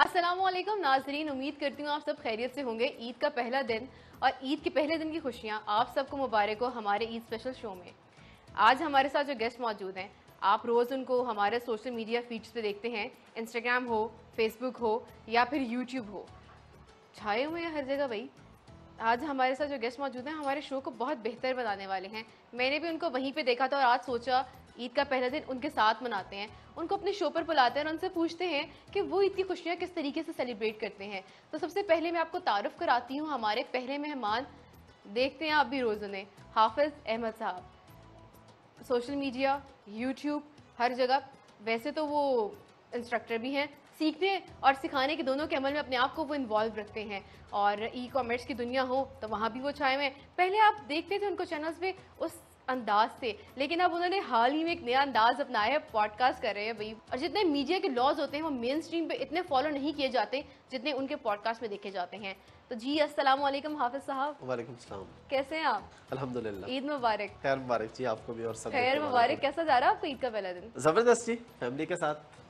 अस्सलामुअलैकुम नाजरीन, उम्मीद करती हूँ आप सब खैरियत से होंगे। ईद का पहला दिन और ईद के पहले दिन की खुशियाँ आप सबको मुबारक हो हमारे ईद स्पेशल शो में। आज हमारे साथ जो गेस्ट मौजूद हैं, आप रोज़ उनको हमारे सोशल मीडिया फीड्स पे देखते हैं, इंस्टाग्राम हो, फेसबुक हो या फिर यूट्यूब हो, छाए हुए हैं हर जगह भाई। आज हमारे साथ जो गेस्ट मौजूद हैं हमारे शो को बहुत बेहतर बनाने वाले हैं। मैंने भी उनको वहीं पे देखा था और आज सोचा ईद का पहला दिन उनके साथ मनाते हैं, उनको अपने शो पर बुलाते हैं और उनसे पूछते हैं कि वो ईद की खुशियाँ किस तरीके से सेलिब्रेट करते हैं। तो सबसे पहले मैं आपको तारुफ कराती हूँ हमारे पहले मेहमान। देखते हैं आप भी रोज़ उन्हें, हाफिज़ अहमद साहब। सोशल मीडिया, यूट्यूब, हर जगह। वैसे तो वो इंस्ट्रक्टर भी हैं, सीखने और सिखाने के दोनों के अमल में अपने आप को वो इन्वॉल्व रखते हैं। और ई कॉमर्स की दुनिया हो तो वहाँ भी वो छाए हुए हैं। पहले आप देखते थे उनको चैनल्स पे उस अंदाज से, लेकिन अब उन्होंने हाल ही में एक नया अंदाज अपनाया है, पॉडकास्ट कर रहे हैं भाई। और जितने मीडिया के लॉज होते हैं वो मेन स्ट्रीम पे इतने फॉलो नहीं किए जाते जितने उनके पॉडकास्ट में देखे जाते हैं। तो जी अस्सलाम वालेकुम हाफिज साहब। वालेकुम सलाम। कैसे हैं आप? अल्हम्दुलिल्लाह। ईद मुबारक। खैर मुबारक जी आपको भी और सब खैर मुबारक। कैसा जा रहा है आपका ईद का पहला दिन? जबरदस्त जी, फैमिली के साथ।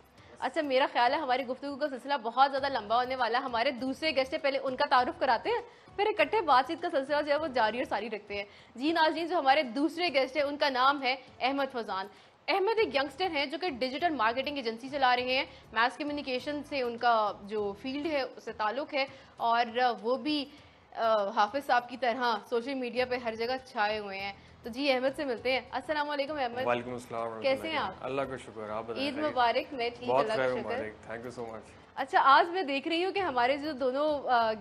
अच्छा, मेरा ख्याल है हमारी गुफ्तगू का सिलसिला बहुत ज़्यादा लंबा होने वाला है। हमारे दूसरे गेस्ट है, पहले उनका तारुफ कराते हैं, फिर इकट्ठे बातचीत का सिलसिला जो है वो जारी और सारी रखते हैं। जी नाज़रीन, जो हमारे दूसरे गेस्ट है उनका नाम है अहमद फैज़ान। अहमद एक यंगस्टर हैं जो कि डिजिटल मार्केटिंग एजेंसी चला रहे हैं। मास कम्युनिकेशन से उनका जो फील्ड है उससे ताल्लुक़ है और वो भी हाफिज़ साहब की तरह सोशल मीडिया पे हर जगह छाए हुए हैं। तो जी अहमद से मिलते हैं। अस्सलाम वालेकुम अहमद। वालेकुम अस्सलाम। कैसे हैं आप? अल्लाह का शुक्र, आप बताएं। ईद मुबारक। मैं ठीक, बहुत अल्लाह का शुक्र। Thank you so much. अच्छा, आज मैं देख रही हूँ कि हमारे जो दोनों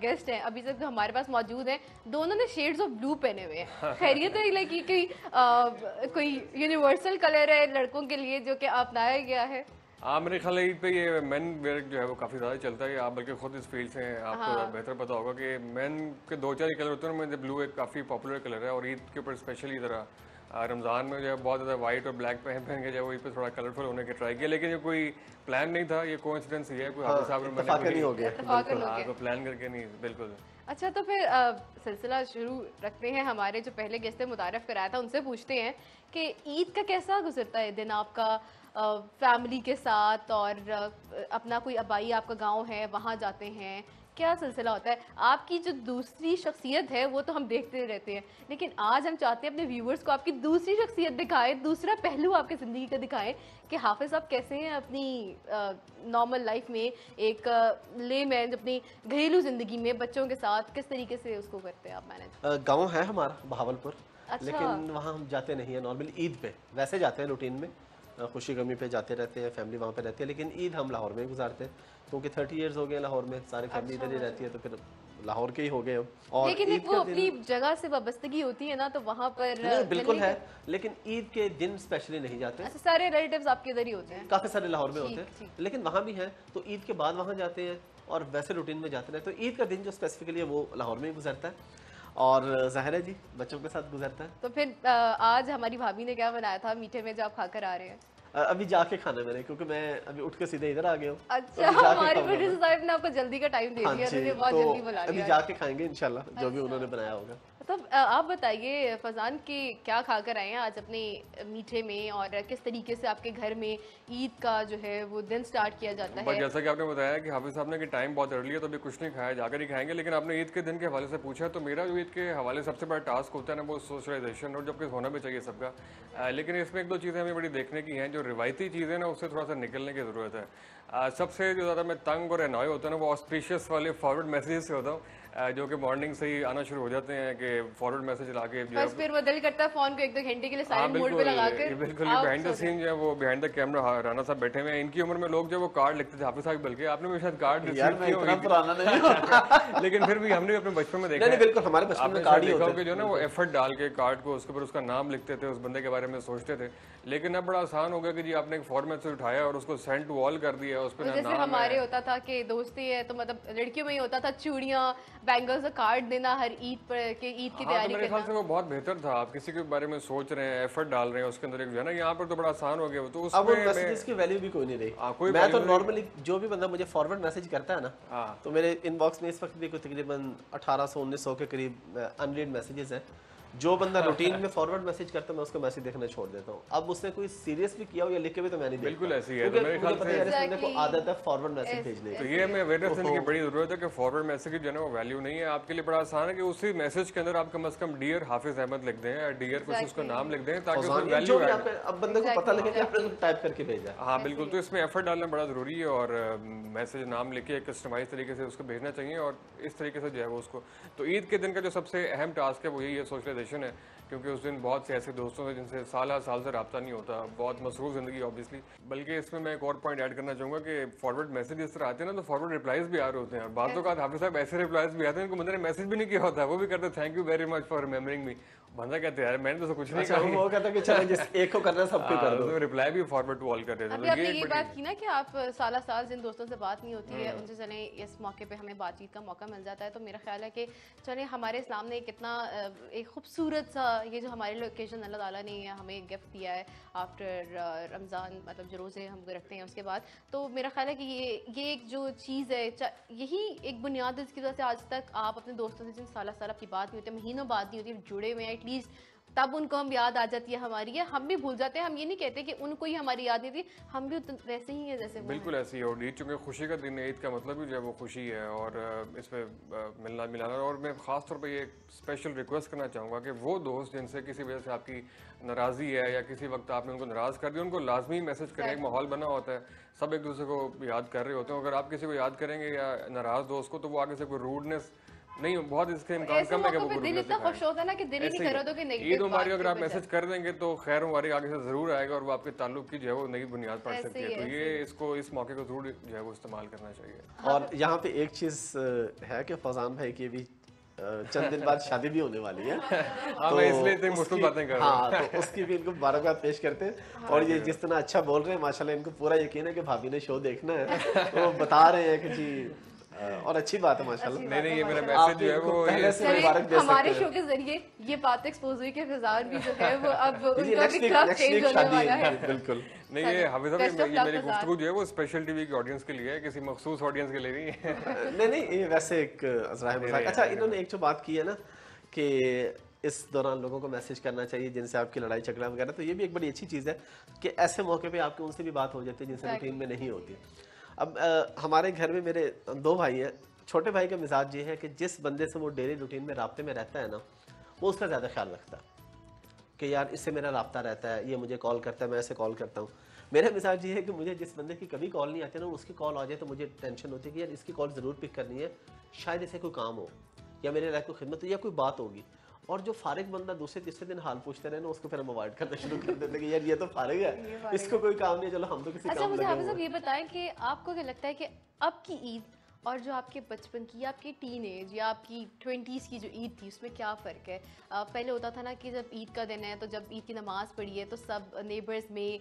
गेस्ट हैं अभी तक हमारे पास मौजूद हैं, दोनों ने शेड्स ऑफ ब्लू पहने हुए हैं। खैरियत है? लाइक कोई यूनिवर्सल कलर है लड़कों के लिए जो कि अपनाया गया है? हाँ, मेरे ख्याल है ईद पे ये मेन वेयर जो है वो काफ़ी ज़्यादा चलता है। आप बल्कि खुद इस फील्ड से हैं, आपको बेहतर पता होगा कि मेन के दो चार कलर होते हैं, उनमें ब्लू एक काफ़ी पॉपुलर कलर है। और ईद के ऊपर स्पेशली तरह रमज़ान में जो है बहुत ज़्यादा वाइट और ब्लैक पहन के जो है वो ईद पे थोड़ा कलरफुल होने के ट्राई किया, लेकिन ये कोई प्लान नहीं था, ये कोइंसिडेंस ही है। कोई हाफिज़ साहब ने नहीं हो गया, तो प्लान करके नहीं, बिल्कुल। अच्छा, तो फिर सिलसिला शुरू रखते हैं। हमारे जो पहले गेस्ट थे मुतारफ़ कराया था, उनसे पूछते हैं कि ईद का कैसा गुजरता है दिन आपका फैमिली के साथ, और अपना कोई आबाई आपका गांव है वहाँ जाते हैं, क्या सिलसिला होता है? आपकी जो दूसरी शख्सियत है वो तो हम देखते रहते हैं, लेकिन आज हम चाहते हैं अपने व्यूवर्स को आपकी दूसरी शख्सियत दिखाएं, दूसरा पहलू आपकी ज़िंदगी का दिखाएं कि हाफिज़ साहब कैसे हैं अपनी नॉर्मल लाइफ में, एक लेमैन अपनी घरेलू ज़िंदगी में बच्चों के साथ किस तरीके से उसको करते हैं आप मैनेज? गाँव है हमारा बहावलपुर। अच्छा। लेकिन वहाँ हम जाते नहीं है नॉर्मली ईद पे, वैसे जाते हैं रूटीन में, खुशी गमी पे जाते रहते हैं, फैमिली वहाँ पे रहती है। लेकिन ईद हम लाहौर में गुजारते हैं क्योंकि 30 इयर्स हो गए लाहौर में, सारी फैमिली इधर ही रहती है, तो फिर लाहौर के ही हो गए हम। और लेकिन एक वो अपनी जगह से वाबस्तगी होती है ना, तो वहाँ पर बिल्कुल है, लेकिन ईद के दिन स्पेशली नहीं जाते। अच्छा, सारे रिलेटिव्स आपके इधर ही होते हैं? काफ़ी सारे लाहौर में होते हैं, लेकिन वहाँ भी हैं तो ईद के बाद वहाँ जाते हैं और वैसे रूटीन में जाते हैं। तो ईद का दिन जो स्पेसिफिकली है वो लाहौर में ही गुजरता है और ज़ाहिर है जी बच्चों के साथ गुजरता है। तो फिर आज हमारी भाभी ने क्या बनाया था मीठे में जो आप खाकर आ रहे हैं? अभी जाके खाना मैंने, क्योंकि मैं अभी उठ के सीधे इधर आ गया हूँ। अच्छा, हमारे प्रोड्यूसर साहब ने आपको जल्दी का टाइम दे दिया, उन्होंने बहुत जल्दी बुला लिया। अभी जाके खाएंगे इंशाल्लाह जो भी उन्होंने बनाया होगा। तो आप बताइए फैज़ान कि क्या खाकर आए हैं आज अपने मीठे में, और किस तरीके से आपके घर में ईद का जो है वो दिन स्टार्ट किया जाता है? जैसा कि आपने बताया कि हाफिज़ साहब ने कि टाइम बहुत अर्ली है तो अभी कुछ नहीं खाया, जाकर ही खाएंगे। लेकिन आपने ईद के दिन के हवाले से पूछा, तो मेरा जो ईद के हवाले सबसे बड़ा टास्क होता है ना वो सोशलाइजेशन, और जबकि होना भी चाहिए सबका। लेकिन इसमें एक दो चीज़ें हमें बड़ी देखने की हैं, जो रिवायती चीज़ें ना उससे थोड़ा सा निकलने की ज़रूरत है। सबसे जो ज़्यादा मैं तंग और एनॉय होता है ना वो ऑस्पिशियस वाले फॉरवर्ड मैसेजेस से होता हूँ, जो कि मॉर्निंग से ही आना शुरू हो जाते हैं कि फॉरवर्ड मैसेज ला के बस फिर वो दिल करता है फोन को एक दो घंटे के लिए साइलेंट मोड पे लगा के। बिल्कुल, बिहाइंड द सीन जो है वो बिहाइंड द कैमरा राना साहब बैठे हुए हैं। इनकी उम्र में लोग जो वो कार्ड लिखते थे, हाफिज़ साहब बल्कि आपने भी शायद कार्ड यार मैं इतना पुराना नहीं लेकिन फिर भी हमने अपने बचपन में देखा नहीं, बिल्कुल हमारे बचपन में कार्ड ही होते थे, जो ना वो एफर्ट डाल के कार्ड को उसके ऊपर उसका नाम लिखते थे, उस बंदे के बारे में सोचते थे। लेकिन अब बड़ा आसान हो गया कि जी आपने एक फॉर्मेट से उठाया और उसको सेंड टू ऑल कर दिया, उस पर जैसे हमारे होता था कि दोस्ती है तो मतलब लड़कियों में ही होता था चूड़ियां बैंगल्स कार्ड देना हर ईद पर के ईद की तैयारी मेरे ख्याल से वो बहुत बेहतर था। आप किसी के बारे में सोच रहे हैं, एफर्ट डाल रहे हैं उसके अंदर एक जो है ना, यहाँ पर तो बड़ा आसान हो गया। तो अब मैसेजेस की वैल्यू भी कोई नहीं रही। मैं तो नॉर्मली जो भी बंदा मुझे फॉरवर्ड मैसेज करता है ना, तो मेरे इनबॉक्स में इस वक्त भी तकरीबन 1800-1900 के करीब अनरीड मैसेजेस हैं। जो बंदा रूटीन में फॉरवर्ड मैसेज करता है मैं उसको मैसेज देखना छोड़ देता हूँ। अब उसने कोई सीरियस भी किया हो या लिख के भी तो मैं नहीं देखता। बिल्कुल ऐसी है, तो क्योंकि मेरे मुझे ख्याल पता है यार इस बंदे को आदत है फॉरवर्ड मैसेज भेजने तो की। ये हमें अवेयरनेस देने की बड़ी जरूरत है कि फॉरवर्ड मैसेज की जो है ना वो वैल्यू नहीं है। आपके लिए बड़ा आसान है कि उसी मैसेज के अंदर आप कम से कम डियर हाफिज अहमद लिख दें या डियर कुछ उसका नाम लिख दें ताकि उसमें जो वैल्यू भी अब बंदे को पता लगे कि आपने टाइप करके भेजा है। हाँ बिल्कुल, तो इसमें एफर्ट डालना बड़ा ज़रूरी है और मैसेज नाम लिख के कस्टमाइज तरीके से उसको भेजना चाहिए और इस तरीके से जो है वो उसको। तो ईद के दिन का जो सबसे अहम टास्क है वो यही है, सोशलाइजेशन है, क्योंकि उस दिन बहुत से ऐसे दोस्तों से जिनसे साल से रब्ता नहीं होता, बहुत मसरूफ ज़िंदगी ऑब्वियसली। बल्कि इसमें मैं एक और पॉइंट ऐड करना चाहूँगा कि फॉरवर्ड मैसेज इस तरह आते हैं ना तो फॉरवर्ड रिप्लाइज भी आ रहे होते हैं। बातों का हाफिज साहब ऐसे रिप्लाइज भी आते हैं इनको बंदे ने मैसेज भी नहीं किया होता, वो भी करते thank you very much for remembering me. बंदा कहते हैं मैंने तो कुछ नहीं कहा, वो कहता है कि चलो जिस एक को करना है सबको कर दो। तो रिप्लाई भी फॉरवर्ड टू ऑल कर रहे अभी थे। आपने ये बात की ना कि आप साल जिन दोस्तों से बात नहीं होती है उनसे चले इस मौके पे हमें बातचीत का मौका मिल जाता है, तो मेरा ख्याल है कि चले हमारे इस्लाम ने कितना एक खूबसूरत सा ये जो हमारे लिए ओकेजन अल्लाह ताला ने हमें गिफ्ट दिया है आफ्टर रमज़ान, मतलब जो रोज़े हम रखते हैं उसके बाद, तो मेरा ख्याल है कि ये एक जो चीज़ है यही एक बुनियाद है जिसकी वजह से आज तक आप अपने दोस्तों से जिन साल आपकी बात नहीं होती, महीनों बात नहीं होती, जुड़े हुए हैं, एटलीस्ट तब उनको हम याद आ जाती है हमारी, या हम भी भूल जाते हैं। हम ये नहीं कहते कि उनको ही हमारी याद नहीं थी, हम भी वैसे ही हैं जैसे वो बिल्कुल ऐसी है। और ईद चूँकि खुशी का दिन है, ईद का मतलब भी जो है वो खुशी है और इसमें मिलना मिलाना। और मैं ख़ास तौर पे ये स्पेशल रिक्वेस्ट करना चाहूँगा कि वो दोस्त जिनसे किसी वजह से आपकी नाराज़ी है या किसी वक्त आपने उनको नाराज़ कर दिया, उनको लाजमी मैसेज करें। एक माहौल बना होता है, सब एक दूसरे को याद कर रहे होते हैं। अगर आप किसी को याद करेंगे या नाराज़ दोस्त को, तो वो आगे से कोई रूडनेस नहीं, बहुत इसके इम्कान कम है कि वो दिल इतना खुश होता है ना कि दिल ही नहीं कर रहा तो कि नेगेटिव ईद मुबारक अगर आप मैसेज कर देंगे तो खैर मुबारक आगे से जरूर आएगा और वो आपके ताल्लुक की जो है वो नई बुनियाद पड़ सकती है। तो ये इसको इस मौके को जरूर जो है वो इस्तेमाल करना चाहिए। और यहाँ पे एक चीज है कि फजान भाई की भी चंद दिन बाद शादी भी होने वाली है। हाँ, तो मैं इसलिए इतनी मुश्किल बातें कर रहा हूँ। हाँ, तो उसकी भी इनको मुबारकबाद पेश करते हैं। और ये जिस तरह अच्छा बोल रहे हैं माशाल्लाह, इनको पूरा यकीन है कि भाभी ने शो देखना है, तो बता रहे हैं कि जी और अच्छी बात है माशाल्लाह। नहीं ये मेरा मैसेज जो है वो पहले से मुबारक दे सकते हैं। हमारे शो के जरिए ये बात एक्सपोज हुई कि फिजान भी जो है वो अब उनका भी नेक्स्ट क्लब वीक चेंज होने शादी वाला है है। बिल्कुल। नहीं ये हाफिज Best साहब of ये luck मेरी के गुफ्तगू जो है वो स्पेशल टीवी की ऑडियंस के लिए है, किसी मखसूस ऑडियंस के लिए नहीं है। नहीं ये वैसे एक अज़राए मज़ाक। अच्छा, इन्होंने एक जो बात की है ना कि इस दौरान लोगों को मैसेज करना चाहिए जिनसे आपकी लड़ाई झगड़ा वगैरह, तो ये भी एक बड़ी अच्छी चीज़ है कि ऐसे मौके पे आपके उनसे भी बात हो जाती है जिनसे रूटीन में नहीं होती। अब हमारे घर में मेरे 2 भाई हैं। छोटे भाई का मिजाज ये है कि जिस बंदे से वो डेली रूटीन में राब्ते में रहता है ना, वो उसका ज़्यादा ख्याल रखता है कि यार इससे मेरा राब्ता रहता है, ये मुझे कॉल करता है, मैं ऐसे कॉल करता हूँ। मेरा मिजाज ये है कि मुझे जिस बंदे की कभी कॉल नहीं आती ना, उसकी कॉल आ जाए तो मुझे टेंशन होती है कि यार इसकी कॉल ज़रूर पिक करनी है, शायद इसे कोई काम हो या मेरे लाइफ को खिदमत हो या कोई बात होगी। और जो फारिग बंदा दूसरे तीसरे दिन हाल पूछते रहे ना, उसको फिर हम अवॉइड करना शुरू कर देते कि यार ये तो फारिग है, इसको कोई काम नहीं है, चलो हम तो किसी अच्छा, काम मुझे लगे हाफिज हुए साहब ये बताएं कि आपको क्या लगता है कि अब की ईद और जो आपके बचपन की, आपकी टीन एज या आपकी 20s की जो ईद थी उसमें क्या फ़र्क है? पहले होता था ना कि जब ईद का दिन है तो जब ईद की नमाज़ पढ़ी है तो सब नेबर्स में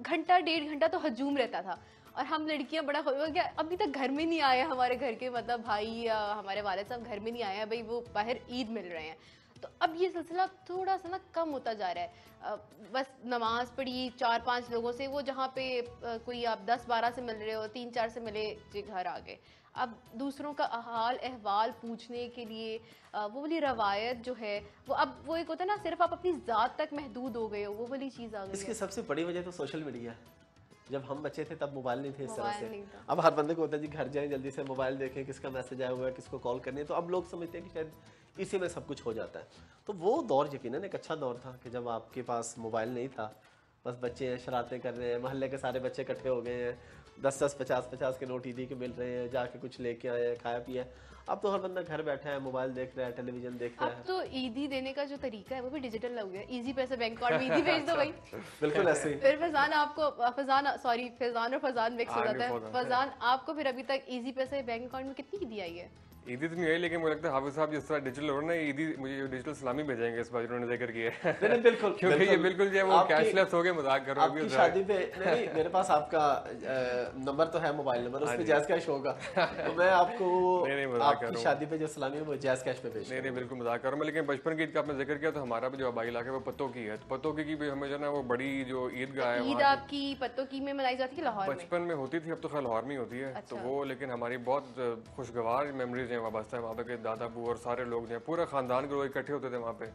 घंटा 1.5 घंटा तो हजूम रहता था, और हम लड़कियां बड़ा क्या अभी तक घर में नहीं आए हमारे घर के, मतलब भाई या हमारे वालिद साहब घर में नहीं आए हैं भाई, वो बाहर ईद मिल रहे हैं। तो अब ये सिलसिला थोड़ा सा ना कम होता जा रहा है। बस नमाज पढ़ी 4-5 लोगों से, वो जहाँ पे कोई आप 10-12 से मिल रहे हो, 3-4 से मिले जी घर आ गए। अब दूसरों का हाल अहवाल पूछने के लिए वो वाली रवायत जो है वो अब वो एक होता है ना, सिर्फ आप अपनी ज़ात तक महदूद हो गए हो, वो वाली चीज़ आ गई इसकी है। सबसे बड़ी वजह तो सोशल मीडिया है। जब हम बच्चे थे तब मोबाइल नहीं थे इस तरह मोबाइल से। नहीं था। अब हर बंदे को होता है जी घर जाएं जल्दी से मोबाइल देखें किसका मैसेज आया हुआ है, किसको कॉल करनी है, तो अब लोग समझते हैं कि शायद इसी में सब कुछ हो जाता है। तो वो दौर यकीनन एक अच्छा दौर था कि जब आपके पास मोबाइल नहीं था, बस बच्चे हैं शरारतें कर रहे हैं, मोहल्ले के सारे बच्चे इकट्ठे हो गए हैं, 10-10, 50-50 के नोट ईदी के मिल रहे हैं, जाके कुछ लेके आए हैं, खाया पिया। अब तो हर बंदा घर बैठा है, मोबाइल देख रहा है, टेलीविजन देख रहा अब है। तो ईदी देने का जो तरीका है वो भी डिजिटल हो गया, इजी पैसे बैंक अकाउंट में ईदी भेज दो भाई। बिल्कुल ऐसे ही। फिर फैजान और फैजान मिक्स हो जाता है। फैजान आपको फिर अभी तक इजी पैसे बैंक अकाउंट में कितनी ईदी आई है? ईदी तो नहीं आई, लेकिन मुझे लगता है हाफिज साहब जिस तरह डिजिटल हो रहा है ईदी मुझे डिजिटल सलामी भेजेंगे इस बार उन्होंने जिक्र किया है। नहीं बिल्कुल, क्योंकि ये बिल्कुल जो है वो कैशलेस हो गए, मजाक कर रहा हूं आपकी शादी पे नहीं, मेरे पास आपका नंबर तो है, मोबाइल नंबर, उस पे जैज़ कैश होगा, तो मैं आपको आपकी शादी पे जो सलामी है वो जैज़ कैश पे भेज। नहीं बिल्कुल मजाक कर रहा हूं। लेकिन बचपन की ईद का आपने जिक्र किया तो हमारा भी जो आबाई इलाका है वो पत्तों की है, तो पत्तों की भी हमें जो है ना वो बड़ी जो ईदगाह है ईद आपकी पत्तों की में मनाई जाती है लाहौर में? बचपन में होती थी, अब तो खैर लाहौर में होती है। तो वो लेकिन हमारी बहुत खुशगवार मेमोरीज हैं वाबस्ता है वहाँ पे, दादा बू और सारे लोग जो हैं पूरा ख़ानदान के लोग इकट्ठे होते थे वहाँ पे।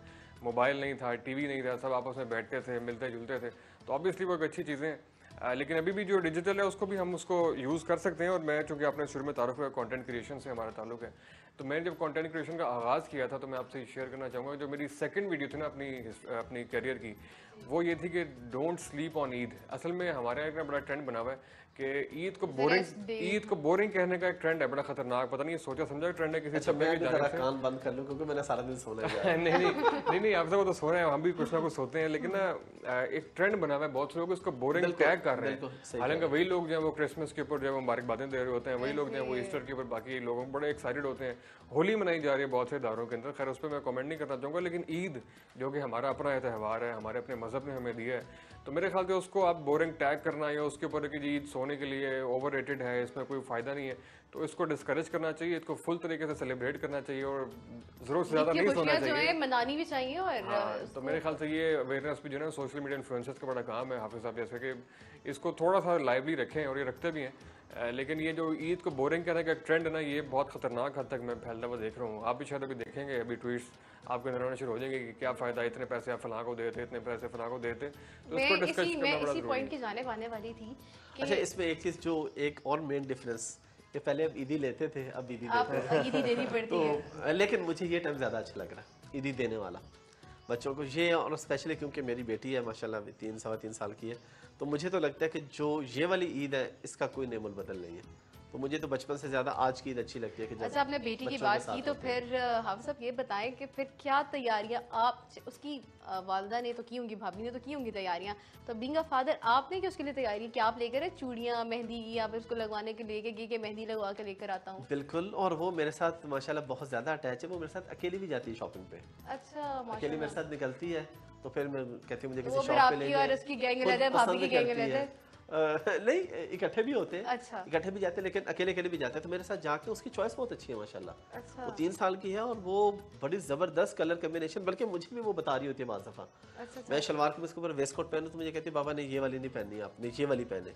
मोबाइल नहीं था, टीवी नहीं था, सब आपस में बैठते थे, मिलते जुलते थे, तो ऑब्वियसली वो एक अच्छी चीज़ें हैं। लेकिन अभी भी जो डिजिटल है उसको भी हम उसको यूज़ कर सकते हैं। और मैं, चूँकि आपने शुरू में तारुफ किया कंटेंट क्रिएशन से हमारा ताल्लुक है, तो मैंने जब कंटेंट क्रिएशन का आगाज़ किया था तो मैं आपसे शेयर करना चाहूँगा, जो मेरी सेकंड वीडियो थी ना अपनी करियर की, वो ये थी कि डोंट स्लीप ऑन ईद। असल में हमारे यहाँ एक बड़ा ट्रेंड बना हुआ है कि ईद को बोरिंग कहने का एक ट्रेंड है, बड़ा खतरनाक, पता नहीं सोचा समझा ट्रेंड है किसी छब्बे की जानिब से। कान बंद कर लूं क्योंकि मैंने सारा दिन सोना है। नहीं आप सब तो सो रहे हैं, हम भी कुछ ना कुछ सोते हैं, लेकिन ना एक ट्रेंड बना हुआ है, बहुत से लोग इसको बोरिंग टैग कर रहे हैं। हालांकि वही लोग जो है वो क्रिसमस के ऊपर जो है मुबारकबादें दे रहे होते हैं, वही लोग जो है वो ईस्टर के ऊपर बाकी लोग बड़े एक्साइटेड होते हैं। होली मनाई जा रही है बहुत से इदारों के अंदर, खैर उस पर मैं कमेंट नहीं करना चाहूँगा, लेकिन ईद जो कि हमारा अपना त्यौहार है, हमारे अपने मजहब ने हमें दिया है, तो मेरे ख्याल से उसको आप बोरिंग टैग करना या उसके ऊपर कि ईद सोने के लिए ओवररेटेड है, इसमें कोई फ़ायदा नहीं है, तो इसको डिस्करेज करना चाहिए, इसको फुल तरीके से सेलिब्रेट करना चाहिए और ज़रूरत से ज़्यादा नहीं सोना चाहिए, मनानी भी चाहिए। और तो मेरे ख्याल से ये अवेयरनेस भी जो है ना सोशल मीडिया इन्फ्लुएंसर्स का बड़ा काम है, हाफिज़ साहब जैसे कि इसको थोड़ा सा लाइवली रखें, और ये रखते भी हैं। लेकिन ये जो ईद को बोरिंग करने का ट्रेंड है ना, ये बहुत खतरनाक हद तक मैं फैलता हुआ देख रहा हूँ। आप भी शायद अभी देखेंगे, अभी ट्वीट्स आपके अंदर आना शुरू हो जाएंगे कि क्या फ़ायदा, इतने पैसे आप फलां को देते, इतने पैसे फलां को देते, तो इसको डिस्कस करना बड़ा इसी पॉइंट की जाने आने वाली थी कि अच्छा, इसमें एक चीज़ जो एक और मेन डिफरेंस कि पहले अब ईदी लेते थे, अब ईदी देते हैं, ईदी देनी पड़ती है। तो लेकिन मुझे ये टाइम ज़्यादा अच्छा लग रहा है ईदी देने वाला बच्चों को ये, और स्पेशली क्योंकि मेरी बेटी है माशाल्लाह 3 साल की है, तो मुझे तो लगता है कि जो ये वाली ईद है इसका कोई नेमुल बदल नहीं है। तो मुझे तो बचपन से ज़्यादा आज की ईद अच्छी लगती है कि जब अच्छा, आपने बेटी की बात की तो फिर हम सब ये बताएं कि फिर क्या तैयारियां आप, उसकी वालदा ने तो की होंगी, भाभी ने तो की होंगी तैयारियां, तो बीइंग अ फादर आपने क्या उसके लिए तैयारी क्या आप लेकर चूड़ियां, मेहंदी, या फिर उसको लगवाने के लिए कि मेहंदी लगवा के लेकर आता हूँ? बिल्कुल, और वो मेरे साथ माशाल्लाह बहुत ज़्यादा अटैच है, वो मेरे साथ अकेली भी जाती है शॉपिंग पे। अच्छा, अकेली मेरे साथ निकलती है, तो फिर मैं कहती हूँ मुझे किसी वो फिर शॉप पे ले आपकी जाए, और उसकी गैंग रहते हैं, भाभी की गैंग रहते हैं। नहीं, इकट्ठे भी होते हैं। अच्छा। इकट्ठे भी जाते हैं, लेकिन अकेले अकेले भी जाते हैं। तो मेरे साथ जाके उसकी चॉइस बहुत अच्छी है माशाल्लाह। अच्छा। वो 3 साल की है और वो बड़ी ज़बरदस्त कलर कम्बिनेशन, बल्कि मुझे भी वो बता रही होती है बाज़ दफ़ा। अच्छा। मैं शलवार के उसके ऊपर वेस्ट कोट पहनूँ तो मुझे कहती है बाबा ने ये वाली नहीं पहननी, आपने ये वाली पहने।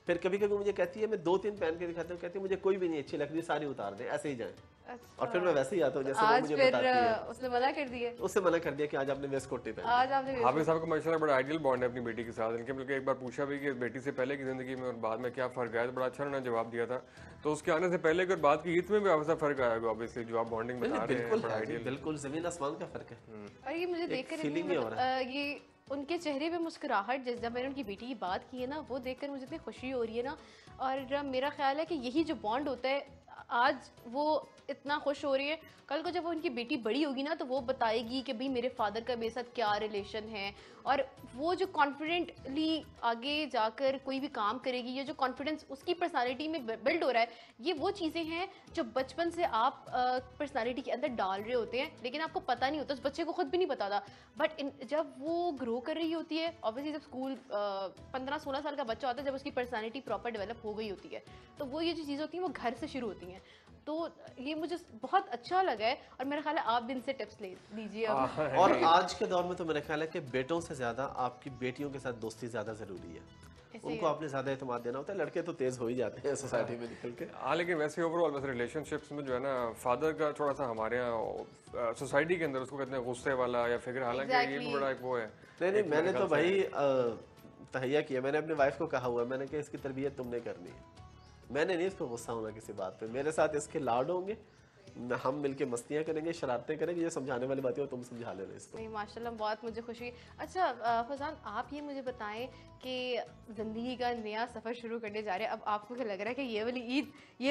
फिर कभी कभी मुझे कहती है, मैं 2-3 पहन के दिखाती हूँ, कहती है मुझे कोई भी नहीं अच्छी लग रही, सारी उतार दे, ऐसे ही जाए। अच्छा। और फिर मैं वैसे ही आता हूँ जैसे वो आज मुझे फिर बताती है। उसने मना कर दिया, उससे मना कर दिया कि आज आपने वेस्ट कोट नहीं पहना। आज आपने हाफिज़ साहब का माशाल्लाह बड़ा आइडियल बॉन्ड है अपनी बेटी के साथ। इनके मिलकर एक बार पूछा भी कि बेटी से पहले की ज़िंदगी में और बाद में क्या फ़र्क आया, तो बड़ा अच्छा उन्होंने जवाब दिया था। तो उसके आने से पहले अगर बात की ईद में भी आपसे फ़र्क आएगा, ऑब्वियसली जो आप बॉन्डिंग बता रहे हैं, बड़ा आइडियल। बिल्कुल ज़मीन आसमान का फ़र्क है। और ये मुझे देखकर फीलिंग हो रहा है। ये उनके चेहरे पे मुस्कुराहट, जब मैंने उनकी बेटी की बात की है ना, वो देखकर मुझे इतनी खुशी हो रही है ना। और मेरा ख्याल है कि यही जो बॉन्ड होता है, आज वो इतना खुश हो रही है, कल को जब वो उनकी बेटी बड़ी होगी ना, तो वो बताएगी कि भाई मेरे फादर का मेरे साथ क्या रिलेशन है। और वो जो कॉन्फिडेंटली आगे जाकर कोई भी काम करेगी, ये जो कॉन्फिडेंस उसकी पर्सनालिटी में बिल्ड हो रहा है, ये वो चीज़ें हैं जो बचपन से आप पर्सनालिटी के अंदर डाल रहे होते हैं, लेकिन आपको पता नहीं होता, उस बच्चे को खुद भी नहीं पता था। बट जब वो ग्रो कर रही होती है, ऑब्वियसली जब स्कूल 15-16 साल का बच्चा होता है, जब उसकी पर्सनालिटी प्रॉपर डेवलप हो गई होती है, तो वो ये जो चीज़ें होती हैं वो घर से शुरू होती हैं। तो ये मुझे बहुत अच्छा लगा है, और मेरा ख्याल है आप भी इनसे टिप्स ले लीजिए अब। और आज के दौर में तो मेरा ख्याल है कि बेटों से ज़्यादा आपकी बेटियों के साथ दोस्ती ज़्यादा ज़रूरी है। उनको आपने ज़्यादा एतमाद देना होता है। लड़के तो तेज़ हो ही जाते हैं सोसाइटी में निकल के। हाँ, लेकिन वैसे ओवरऑल वैसे रिलेशनशिप्स में जो है ना, फादर का थोड़ा सा हमारे यहाँ सोसाइटी के अंदर उसको कहते हैं गुस्से वाला या फिक्र, हालांकि ये भी बड़ा एक वो है। नहीं, मैंने तो भाई तहैया किया, मैंने अपनी वाइफ को कहा हुआ है, मैंने कहा इसकी तरबियत तुमने करनी है, मैंने नहीं इसको गुस्सा होना किसी बात पे, मेरे साथ इसके लाड होंगे, हम मिलके मस्तियाँ करेंगे, शरारतें करेंगे, ये समझाने वाली बातें हो तुम समझा लेना इसको। नहीं, माशाल्लाह बहुत मुझे खुशी हुई। अच्छा फैजान, आप ये मुझे बताएं कि ज़िंदगी का नया सफ़र शुरू करने जा रहे हैं, अब आपको क्या लग रहा है कि ये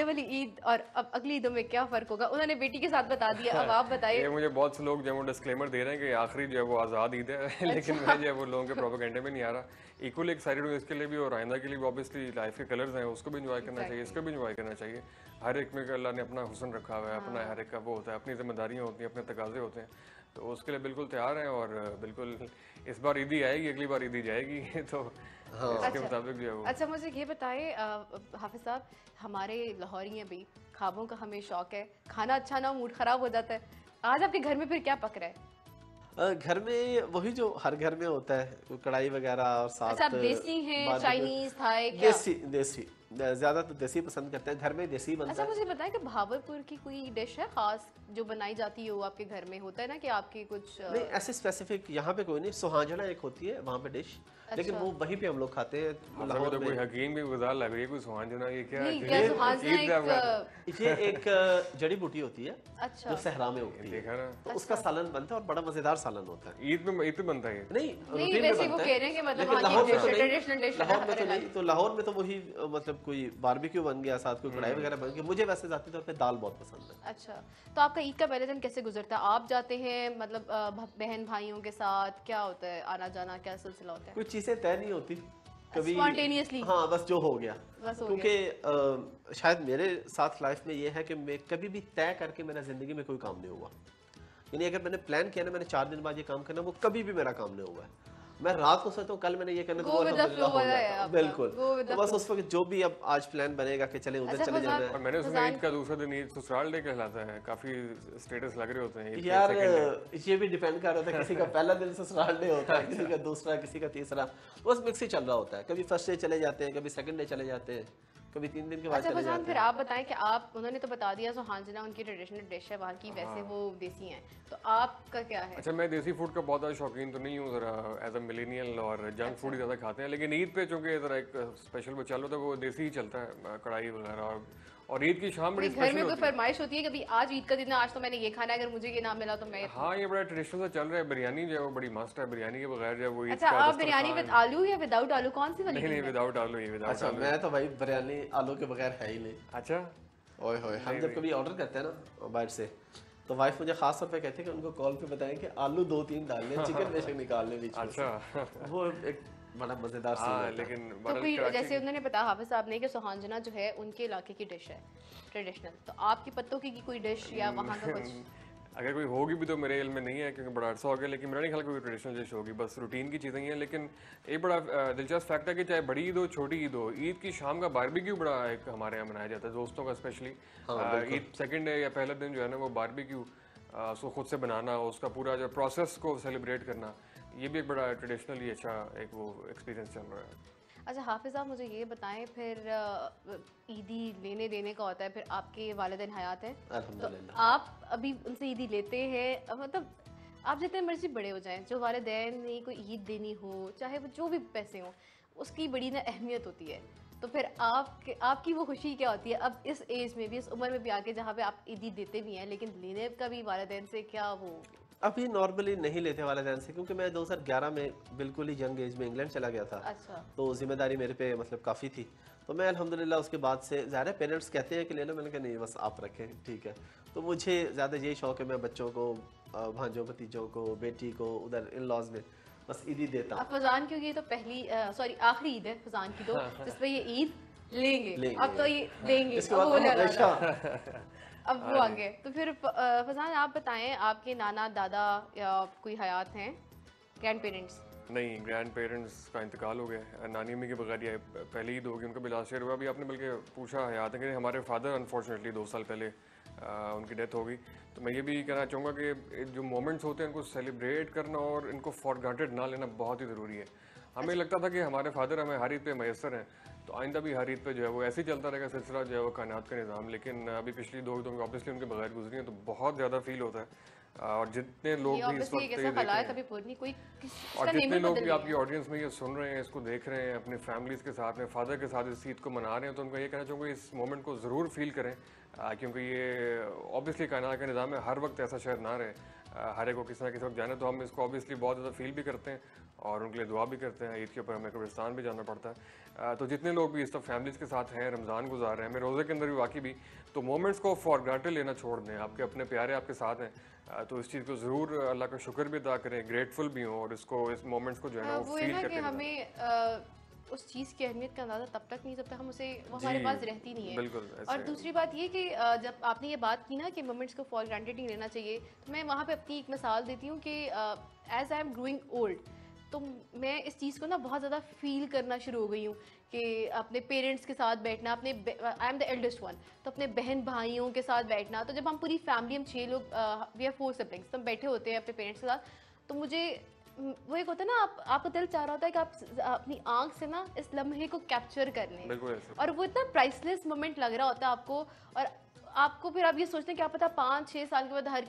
वाली ईद और अब अगली ईदों में क्या फ़र्क होगा? उन्होंने बेटी के साथ बता दिया, अब आप बताइए। ये मुझे बहुत से लोग जो है वो डिस्क्लेमर दे रहे हैं कि आखिरी जो है वो आज़ाद ईद है, लेकिन मैं जो है वो लोगों के प्रोपेगेंडे में नहीं आ रहा। इक्वली एक्साइटेड हूँ इसके लिए भी, और आइंदा के लिए भी। ऑब्वियसली लाइफ के कलर्स हैं, उसको भी इंजॉय करना चाहिए, इसको भी इंजॉय करना चाहिए। हर एक में अल्लाह ने अपना हुस्न रखा हुआ है, अपना हर एक का वो होता है, अपनी जिम्मेदारियाँ होती हैं, अपने तकाजे होते हैं, तो उसके लिए बिल्कुल तैयार हैं। और बिल्कुल इस बार ईदी आएगी, अगली बार ईदी जाएगी, तो इसके मुताबिक जो है वो। अच्छा, मुझे ये बताएं हाफिज़ साहब, हमारे लाहौरी हैं भाई, ख्वाबों का हमें शौक है, खाना अच्छा ना मूड ख़राब हो जाता है। आज आपके घर में फिर क्या पक रहा है? घर में वही जो हर घर में होता है, कढ़ाई वगैरह और साथ। अच्छा, देसी हैं, चाइनीज, थाई, क्या? देसी ज़्यादा तो देसी पसंद करते हैं, घर में देसी बनता अच्छा है। मुझे बताएं कि भावलपुर की कोई डिश है खास जो बनाई जाती हो आपके घर में? होता है ना कि आपकी कुछ नहीं ऐसे स्पेसिफिक यहाँ पे कोई नहीं, सुहांजना एक होती है वहाँ पे डिश, लेकिन वो वहीं पे हम लोग खाते हैं हाँ, तो लाहौर कोई में। हकीम की गुजार लग रही है, कोई सुहांजना, ये क्या नहीं है? क्या सुहाजना ईद का एक ये एक जड़ी बूटी होती है अच्छा जो सहरा में उगती है, देखा ना, तो उसका सालन बनता है और बड़ा मजेदार सालन होता है। ईद पे बनता है ये। नहीं नहीं रूटीन में वैसे वो बनता कह है, रहे हैं कि मतलब लेकिन वहाँ लाहौर की में तो डिश नहीं, ट्रेडिशनल डिश लाहौर में तो नहीं, तो लाहौर में तो वही मतलब कोई बारबेक्यू बन गया, साथ कोई कढ़ाई वगैरह बन गई। मुझे वैसे जाती तौर पे दाल बहुत पसंद है। अच्छा तो आपका ईद का पहले दिन कैसे गुजरता है? आप जाते हैं मतलब बहन भाइयों के साथ, क्या होता है आना जाना, क्या सिलसिला होता है? कुछ चीज़ें तय नहीं होती कभी, Spontaneously? हाँ बस जो हो गया, बस हो क्योंकि शायद मेरे साथ लाइफ में ये है कि मैं कभी भी तय करके मेरा ज़िंदगी में कोई काम नहीं हुआ। यानी अगर मैंने प्लान किया ना मैंने 4 दिन बाद ये काम करना, वो कभी भी मेरा काम नहीं हुआ है। मैं रात को सोचता हूँ कल मैंने ये करना, तो Go वो with the अल्हम्दुलिल्लाह flow हो वाला है जाता है। आपका। बिल्कुल, Go with the तो बस उस वक्त जो भी अब आज प्लान बनेगा कि चले उधर अच्छा, चले जाना और है। मैंने सुना ईद का दूसरा दिन ईद ससुराल डे कहलाता है, काफी स्टेटस लग रहे होते हैं ईद के यार second day। ये भी डिपेंड कर रहा था, किसी का पहला दिन ससुराल डे होता है, किसी का दूसरा, किसी का तीसरा, बस मिक्स ही चल रहा होता है। कभी फर्स्ट डे चले जाते हैं, कभी सेकंड डे चले जाते हैं, कभी 3 दिन के बाद अच्छा चले फरजान जाते फिर हैं। आप बताएं कि आप, उन्होंने तो बता दिया सुहांजना उनकी ट्रेडिशनल डिश है वहाँ की, वैसे वो देसी हैं, तो आपका क्या है? अच्छा, मैं देसी फूड का बहुत ज़्यादा शौकीन तो नहीं हूँ ज़रा, एज अ मिलेनियल, और जंक फूड ही ज़्यादा खाते हैं, लेकिन ईद पे चूँकि ज़रा एक स्पेशल वो चल रहा था, वो देसी ही चलता है, कढ़ाई वगैरह। और ईद की शाम बड़ी कोई घर में स्पेशल कोई होती है। फरमाइश होती है कभी आज ईद का दिन है, आज तो मैंने ये खाना है, अगर मुझे ये ना मिला तो मैं हाँ, ये बड़ा ट्रेडिशनल सा चल रहा है। बिरयानी जो है वो बड़ी मस्त है, बिरयानी के बगैर जो है वो ईद अच्छा का आप बिरयानी विद दस्तरखान। आलू या विदाउट आलू, कौन सी वाली? नहीं, विदाउट आलू, ये विदाउट अच्छा आलू। मैं तो भाई बिरयानी आलू के बगैर है ही नहीं। अच्छा, ओए होए, हम जब कभी ऑर्डर करते हैं ना बाहर से, तो वाइफ मुझे खास तौर पे कहती है कि उनको कॉल पे बताएं कि आलू 2-3 डाल लें, चिकन बेशक निकाल लें बीच में से। अच्छा। वो एक बड़ा मजेदार सीन हाँ, होता है। लेकिन तो बड़ा कोई कराची- जैसे उन्होंने बताया हाफिज साहब ने कि सुहांजना जो है उनके इलाके की डिश है ट्रेडिशनल, तो आपकी पत्तों की कोई डिश या वहाँ का कुछ? अगर कोई होगी भी तो मेरे इल्म में नहीं है, क्योंकि बड़ा अरसा हो गया, लेकिन मेरा नहीं ख्याल कोई ट्रेडिशनल डिश होगी, बस रूटीन की चीज़ें ही हैं। लेकिन एक बड़ा दिलचस्प फैक्ट है कि चाहे बड़ी ईद हो छोटी ईद हो, ईद की शाम का बारबेक्यू बड़ा एक हमारे यहाँ मनाया जाता है, दोस्तों का स्पेशली। ईद सेकंड डे या पहला दिन जो है ना वो बारबेक्यू उसको खुद से बनाना, उसका पूरा जो प्रोसेस को सेलिब्रेट करना, ये भी एक बड़ा ट्रेडिशनली अच्छा एक वो एक्सपीरियंस चल रहा है। अच्छा हाफिज साहब मुझे ये बताएं फिर ईदी लेने देने का होता है, फिर आपके वालिदैन हयात हैं तो अल्हम्दुलिल्लाह। आप अभी उनसे ईदी लेते हैं, मतलब आप जितने मर्जी बड़े हो जाएं, जो वालिदैन ने कोई ईद देनी हो, चाहे वो जो भी पैसे हों, उसकी बड़ी ना अहमियत होती है, तो फिर आपकी वो खुशी क्या होती है अब इस एज में भी, इस उम्र में भी आके, जहाँ पे आप ईदी देते भी हैं लेकिन लेने का भी वालिदैन से क्या वो? अभी नॉर्मली नहीं लेते वालिदैन से, क्योंकि मैं 2011 में बिल्कुल ही यंग एज में इंग्लैंड चला गया था। अच्छा तो जिम्मेदारी मेरे पे मतलब काफ़ी थी, तो मैं अल्हम्दुलिल्लाह उसके बाद से ज़्यादा पेरेंट्स कहते हैं कि ले लो, मैंने कहा नहीं बस आप रखें ठीक है। तो मुझे ज़्यादा यही शौक है, मैं बच्चों को, भांजों भतीजों को, बेटी को उधर इन लॉज में बस ईद ही देता हूँ। अब फजान क्योंकि ये तो पहली सॉरी आखिरी ईद है फजान की, तो जिस पे ये ईद लेंगे, अब तो ये देंगे, इसके अब बाद वो तो लेना हमेशा था। अब वो आ गए, तो फिर फजान आप बताएं आपके नाना दादा या कोई हयात हैं, ग्रैंड पेरेंट्स? नहीं, ग्रैंड पेरेंट्स का इंतकाल हो गया, नानी अम्मी के बगैर ये पहली ईद होगी, उनका भी लास्ट ईयर हुआ। अभी आपने बल्कि पूछा हयात है कि हमारे फादर अनफॉर्चुनेटली 2 साल पहले उनकी डेथ हो गई। तो मैं ये भी कहना चाहूँगा कि जो मोमेंट्स होते हैं इनको सेलिब्रेट करना और इनको फॉर ग्रांटेड ना लेना बहुत ही ज़रूरी है। हमें लगता था कि हमारे फादर हमें हर ईद पे मैसर हैं, तो आइंदा भी हर ईद पे जो है वो ऐसे ही चलता रहेगा सिलसिला जो है वो कायनात का निज़ाम। लेकिन अभी पिछली 2 ईदों में ऑब्वियसली उनके बगैर गुजरी हैं, तो बहुत ज़्यादा फील होता है। और जितने लोग ये भी इस ऑब्वियसली वक्त एक ये ऐसा देख खला रहे है हैं, कभी पूरी कोई और इसका जितने नेम लोग बदल भी गया आपकी ऑडियंस में ये सुन रहे हैं, इसको देख रहे हैं, अपने फैमिलीज के साथ, अपने फादर के साथ इस ईद को मना रहे हैं, तो उनको ये कहना चाहूँगा इस मोमेंट को ज़रूर फील करें, क्योंकि ये ऑब्वियसली कायनात का निज़ाम है, हर वक्त ऐसा शायद ना रहे, हर एक को किसी ना किसी वक्त जाना। तो हम इसको ऑब्वियसली बहुत ज़्यादा फील भी करते हैं और उनके लिए दुआ भी करते हैं। ईद के ऊपर हमें कब्रिस्तान भी जाना पड़ता है। तो जितने लोग भी इस तरह फैमिलीज़ के साथ हैं, रमज़ान गुजार रहे हैं, हमें रोज़े के अंदर भी वाकई भी, तो मोमेंट्स को फॉर ग्रांटेड लेना छोड़ दें। आपके अपने प्यारे आपके साथ हैं, तो इस चीज़ को ज़रूर अल्लाह का शुक्र भी अदा करें, ग्रेटफुल भी हों, और इसको इस मोमेंट्स को जो है ना वो वो है फील ना करके कि निभाएं। हमें उस चीज़ की अहमियत का अंदाज़ा तब तक नहीं जब तक हम उसे, वो हमारे जी, पास रहती नहीं है। बिल्कुल ऐसे और दूसरी बात ये कि जब आपने ये बात की ना कि मोमेंट्स को फॉर ग्रांटेड नहीं लेना चाहिए, तो मैं वहाँ पे अपनी एक मिसाल देती हूँ कि as I am growing old, तो मैं इस चीज़ को ना बहुत ज़्यादा फील करना शुरू हो गई हूँ कि अपने पेरेंट्स के साथ बैठना, अपने I am the eldest one, तो अपने बहन भाइयों के साथ बैठना, तो जब हम पूरी फैमिली, हम 6 लोग, वी आर 4 सिबलिंग्स, तो हम बैठे होते हैं अपने पेरेंट्स के साथ, तो मुझे वो एक होता है ना, आपका दिल चाह रहा होता है कि आप अपनी आंख से ना इस लम्हे को कैप्चर कर लें, बिल्कुल ऐसे। और वो इतना प्राइसलेस मोमेंट लग रहा होता है आपको, और आपको फिर आप ये सोचते हैं क्या पता 5-6 साल के बाद हर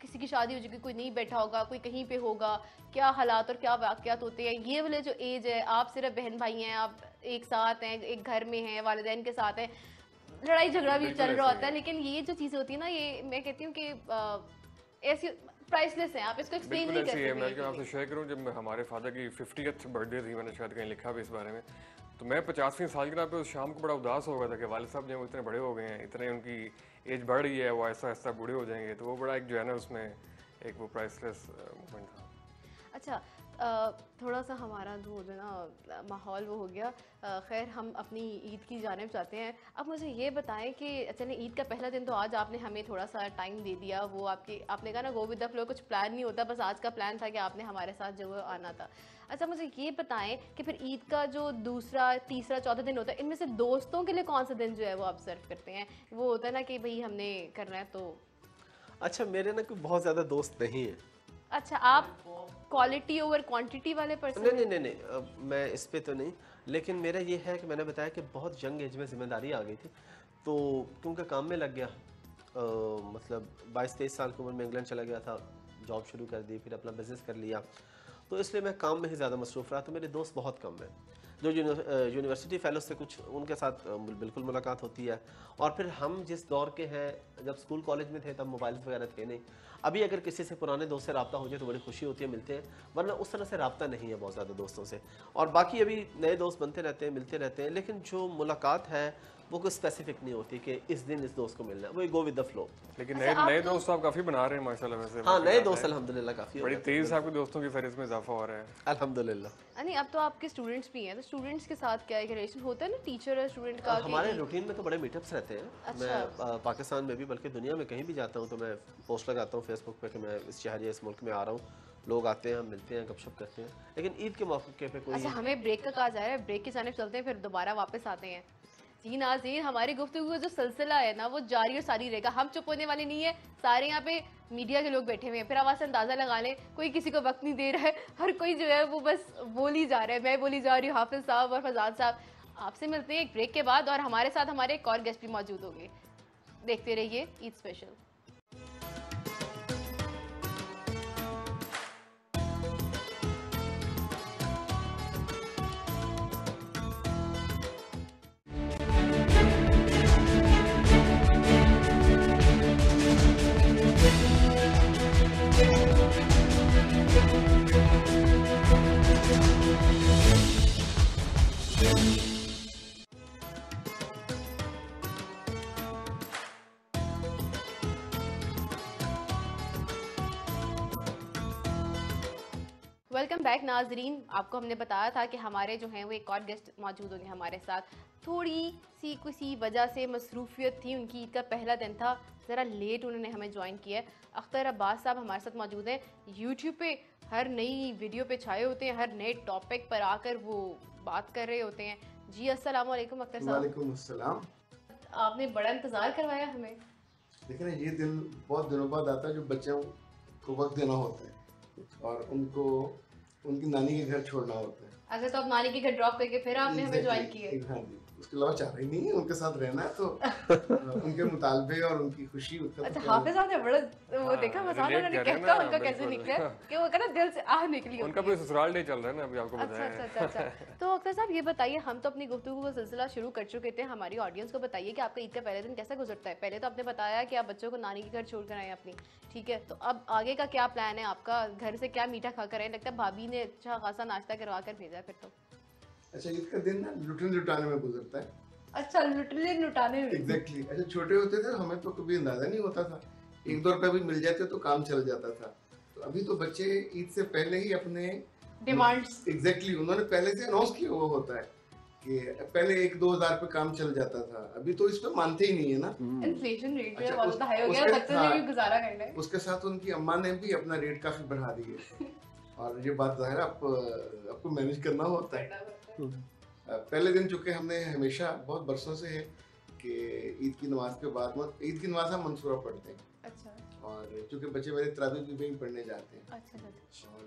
किसी की शादी हो जाएगी, कोई नहीं बैठा होगा, कोई कहीं पे होगा, क्या हालात और क्या वाक़यात होते हैं। ये वाले जो एज है, आप सिर्फ बहन भाई हैं, आप एक साथ हैं, एक घर में हैं, वालिदैन के साथ हैं, लड़ाई झगड़ा भी चल रहा होता है, लेकिन ये जो चीज़ें होती है ना, ये मैं कहती हूँ कि ऐसी प्राइसलेस है, आप इसको एक्सप्लेन नहीं कर सकते। मैं आपसे शेयर करूं, जब हमारे फादर की 50th बर्थडे थी, मैंने शायद कहीं लिखा भी इस बारे में, तो मैं 50वीं सालगिरह पे उस शाम को बड़ा उदास हो गया था कि वालिद साहब जो इतने बड़े हो गए हैं, इतने उनकी एज बढ़ रही है, वो ऐसा ऐसा बूढ़े हो जाएंगे, तो वो बड़ा एक जो है ना उसमें एक वो प्राइसलेस मोमेंट था। अच्छा, थोड़ा सा हमारा जो है ना माहौल वो हो गया। खैर हम अपनी ईद की जानिब जाते हैं। अब मुझे ये बताएं कि चलें, ईद का पहला दिन तो आज आपने हमें थोड़ा सा टाइम दे दिया, वो आपने कहा ना गो विद द फ्लो, कुछ प्लान नहीं होता, बस आज का प्लान था कि आपने हमारे साथ जो है आना था। अच्छा, मुझे ये बताएं कि फिर ईद का जो दूसरा, तीसरा, चौथा दिन होता है, इनमें से दोस्तों के लिए कौन सा दिन जो है वो आप सर्व करते हैं? वो होता है ना कि भाई हमने करना है तो। अच्छा, मेरे ना कोई बहुत ज़्यादा दोस्त नहीं है। अच्छा, आप क्वालिटी ओवर क्वांटिटी वाले पर्सन? नहीं, मैं इस पे तो नहीं, लेकिन मेरा ये है कि मैंने बताया कि बहुत यंग एज में जिम्मेदारी आ गई थी, तो क्योंकि काम में लग गया, मतलब 22-23 साल की उम्र में इंग्लैंड चला गया था, जॉब शुरू कर दी, फिर अपना बिज़नेस कर लिया, तो इसलिए मैं काम में ही ज़्यादा मसरूफ़ रहा, तो मेरे दोस्त बहुत कम हैं। जो यूनिवर्सिटी फेलो से कुछ उनके साथ बिल्कुल मुलाकात होती है, और फिर हम जिस दौर के हैं, जब स्कूल कॉलेज में थे तब मोबाइल वगैरह थे नहीं। अभी अगर किसी से पुराने दोस्त से रब्ता हो जाए तो बड़ी खुशी होती है, मिलते हैं, वरना उस तरह से रब्ता नहीं है बहुत ज़्यादा दोस्तों से। और बाकी अभी नए दोस्त बनते रहते हैं, मिलते रहते हैं, लेकिन जो मुलाकात है वो कोई स्पेसिफिक नहीं होती कि इस दिन इस दोस्त को मिलना है, वो गो विद द फ्लो। लेकिन नए दोस्त आप काफ़ी बना रहे हैं माशाल्लाह वैसे। हाँ, नए दोस्त अल्हम्दुलिल्लाह काफ़ी बड़ी तेज़ से आपके दोस्तों की फहरिस्त में इजाफा हो रहा है अल्हम्दुलिल्लाह। नहीं, अब तो आपके स्टूडेंट्स भी हैं, तो स्टूडेंट्स के साथ क्या एक रिलेशन होता है ना, टीचर और स्टूडेंट का? हमारे रूटीन में तो बड़े मीटअप्स रहते हैं। अच्छा। मैं पाकिस्तान में भी, बल्कि दुनिया में कहीं भी जाता हूँ तो मैं पोस्ट लगाता हूँ फेसबुक पे कि मैं इस शहर या इस मुल्क में आ रहा हूँ, लोग आते हैं, हम मिलते हैं, गपशप करते हैं। लेकिन ईद के मौके पे कोई। अच्छा, हमें ब्रेक का कहा जा रहा है, ब्रेक की जानिब चलते हैं, फिर दोबारा वापस आते हैं। जी नाज़रीन, हमारी गुफ्तगू का जो सिलसिला है ना, वो जारी और सारी रहेगा, हम चुप होने वाले नहीं है। सारे यहाँ पे मीडिया के लोग बैठे हुए हैं, फिर आवाज़ से अंदाज़ा लगा लें, कोई किसी को वक्त नहीं दे रहा है, हर कोई जो है वो बस बोल ही जा रहा है। मैं बोली जा रही हूँ, हाफिज़ साहब और फजाद साहब। आपसे मिलते हैं एक ब्रेक के बाद, और हमारे साथ हमारे एक और गेस्ट भी मौजूद होंगे। देखते रहिए ईद स्पेशल। वेलकम बैक नाजरीन। आपको हमने बताया था कि हमारे जो हैं वो एक और गेस्ट मौजूद होंगे हमारे साथ। थोड़ी सी किसी वजह से मसरूफियत थी, उनकी ईद का पहला दिन था, ज़रा लेट उन्होंने हमें ज्वाइन किया है। अख्तर अब्बास साहब हमारे साथ मौजूद हैं। यूट्यूब पे हर नई वीडियो पे छाए होते हैं, हर नए टॉपिक पर आकर वो बात कर रहे होते हैं। जी अस्सलाम वालेकुम अख्तर साहब। वालेकुम अस्सलाम। आपने बड़ा इंतज़ार करवाया हमें। देखिए ना, ये दिन बहुत दिनों बाद आता है जो बच्चों को वक्त देना होता है और उनको उनकी नानी के घर छोड़ना होता है। अच्छा, तो अब नानी के घर ड्रॉप करके फिर आपने हमें ज्वाइन किया? हाँ जी, उसके अलावा चाह रही नहीं है, उनके साथ रहना है, तो उनके मुतालबे और उनकी खुशी उसका। अच्छा, हाफिज़ साहब ने बड़ा वो देखा मसाला, उन्होंने कहता उनका कैसे निकला कि वो कहना दिल से आह निकली। उनका भी ससुराल डे चल रहा है ना अभी, आपको अच्छा बताया। अच्छा अच्छा अच्छा। तो अख्तर साहब ये बताइए, हम तो अपनी गुफ्तगू का सिलसिला शुरू कर चुके थे, हमारी ऑडियंस को बताइए कि आपका ईद का पहले दिन कैसा गुजरता है। पहले तो आपने बताया कि आप बच्चों को नानी के घर छोड़ कर आए अपनी, ठीक है, तो अब आगे का क्या प्लान है आपका? घर से क्या मीठा खा कर आए? लगता है भाभी ने अच्छा खासा नाश्ता करवा कर भेजा फिर तो। अच्छा, ईद का दिन ना लुटन लुटाने में गुजरता है। अच्छा, लुटने लुटाने में। एग्जैक्टली। अच्छा, छोटे होते थे हमें तो कभी अंदाजा नहीं होता था, 1-2 रुपए भी मिल जाते तो काम चल जाता था। तो अभी तो बच्चे ईद से पहले ही अपने डिमांड्स, एग्जैक्टली उन्होंने पहले से अनाउंस किया हुआ होता है कि पहले 1-2 हज़ार पे काम चल जाता था, अभी तो इस पे मानते ही नहीं है ना। इन्फ्लेशन रेट जो है अच्छा, बहुत हाई हो गया, उसके- बच्चों ने भी गुजारा करना है। उसके साथ उनकी अम्मा ने भी अपना रेट काफी बढ़ा दिए और ये बात जाहिर है आपको मैनेज करना होता है। पहले दिन चूंकि हमने हमेशा बहुत बरसों से है कि ईद की नमाज के बाद ईद की नमाज हम मंसूरा पढ़ते हैं अच्छा। और चूंकि बच्चे मेरे तरावी भी वहीं पढ़ने जाते हैं, अच्छा। और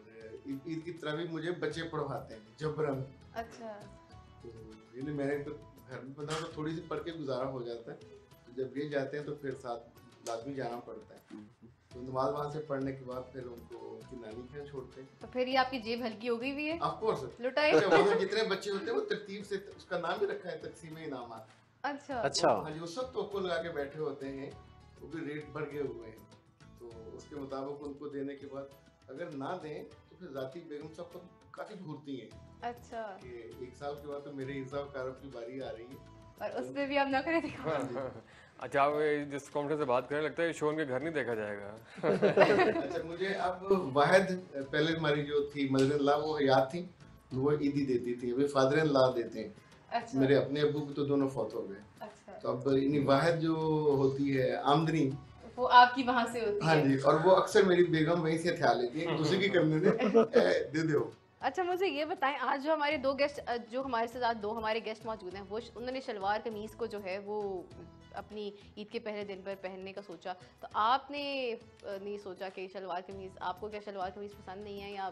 ईद की तरावी मुझे बच्चे पढ़वाते हैं जबरन। अच्छा। तो यानी मैंने तो घर में बता तो थोड़ी सी पढ़ के गुजारा हो जाता है, तो जब ये जाते हैं तो फिर साथ लाजमी जाना पड़ता है। तो नमाज वहाँ से पढ़ने के बाद फिर उनको उनकी नानी के यहाँ छोड़ते हैं। तो फिर ये आपकी जेब हल्की हो गई भी है? ऑफ कोर्स लुटाए। वहाँ जितने बच्चे होते हैं वो तरतीब से उसका नाम भी रखा है तकसीम इनामात। अच्छा। अच्छा। हाँ जी, वो सब तोको लगा के बैठे होते हैं, वो भी रेट बढ़ गए हुए हैं, तो उसके मुताबिक उनको देने के बाद अगर ना दें तो फिर जाती बेगम साहब को काफी घूरती हैं अच्छा। कि 1 साल के बाद तो मेरे हिसाब कारब की बारी आ रही है, और उसमें भी आप ना करें दिखा। अच्छा, आप जिस कॉन्फिडेंस से बात करें लगता है शो के घर नहीं देखा जाएगा। अच्छा, मुझे अब वाहिद पहले हमारी जो थी मदर इन लॉ वो हयात थी, तो वो ईदी देती थी, अभी फादर इन लॉ देते हैं। अच्छा। मेरे अपने अबू भी तो दोनों फौत हो गए, अच्छा। तो अब इन्हीं वाहिद जो होती है आमदनी, वो आपकी वहाँ से होती हाँ है? जी, और वो अक्सर मेरी बेगम वहीं से हथियार लेती है, दूसरे की करने दे दो। अच्छा, मुझे ये बताएं, आज जो हमारे दो गेस्ट, जो हमारे साथ आज दो हमारे गेस्ट मौजूद हैं, वो उन्होंने शलवार कमीज़ को जो है वो अपनी ईद के पहले दिन पर पहनने का सोचा, तो आपने नहीं सोचा कि शलवार कमीज़, आपको क्या शलवार कमीज़ पसंद नहीं है या?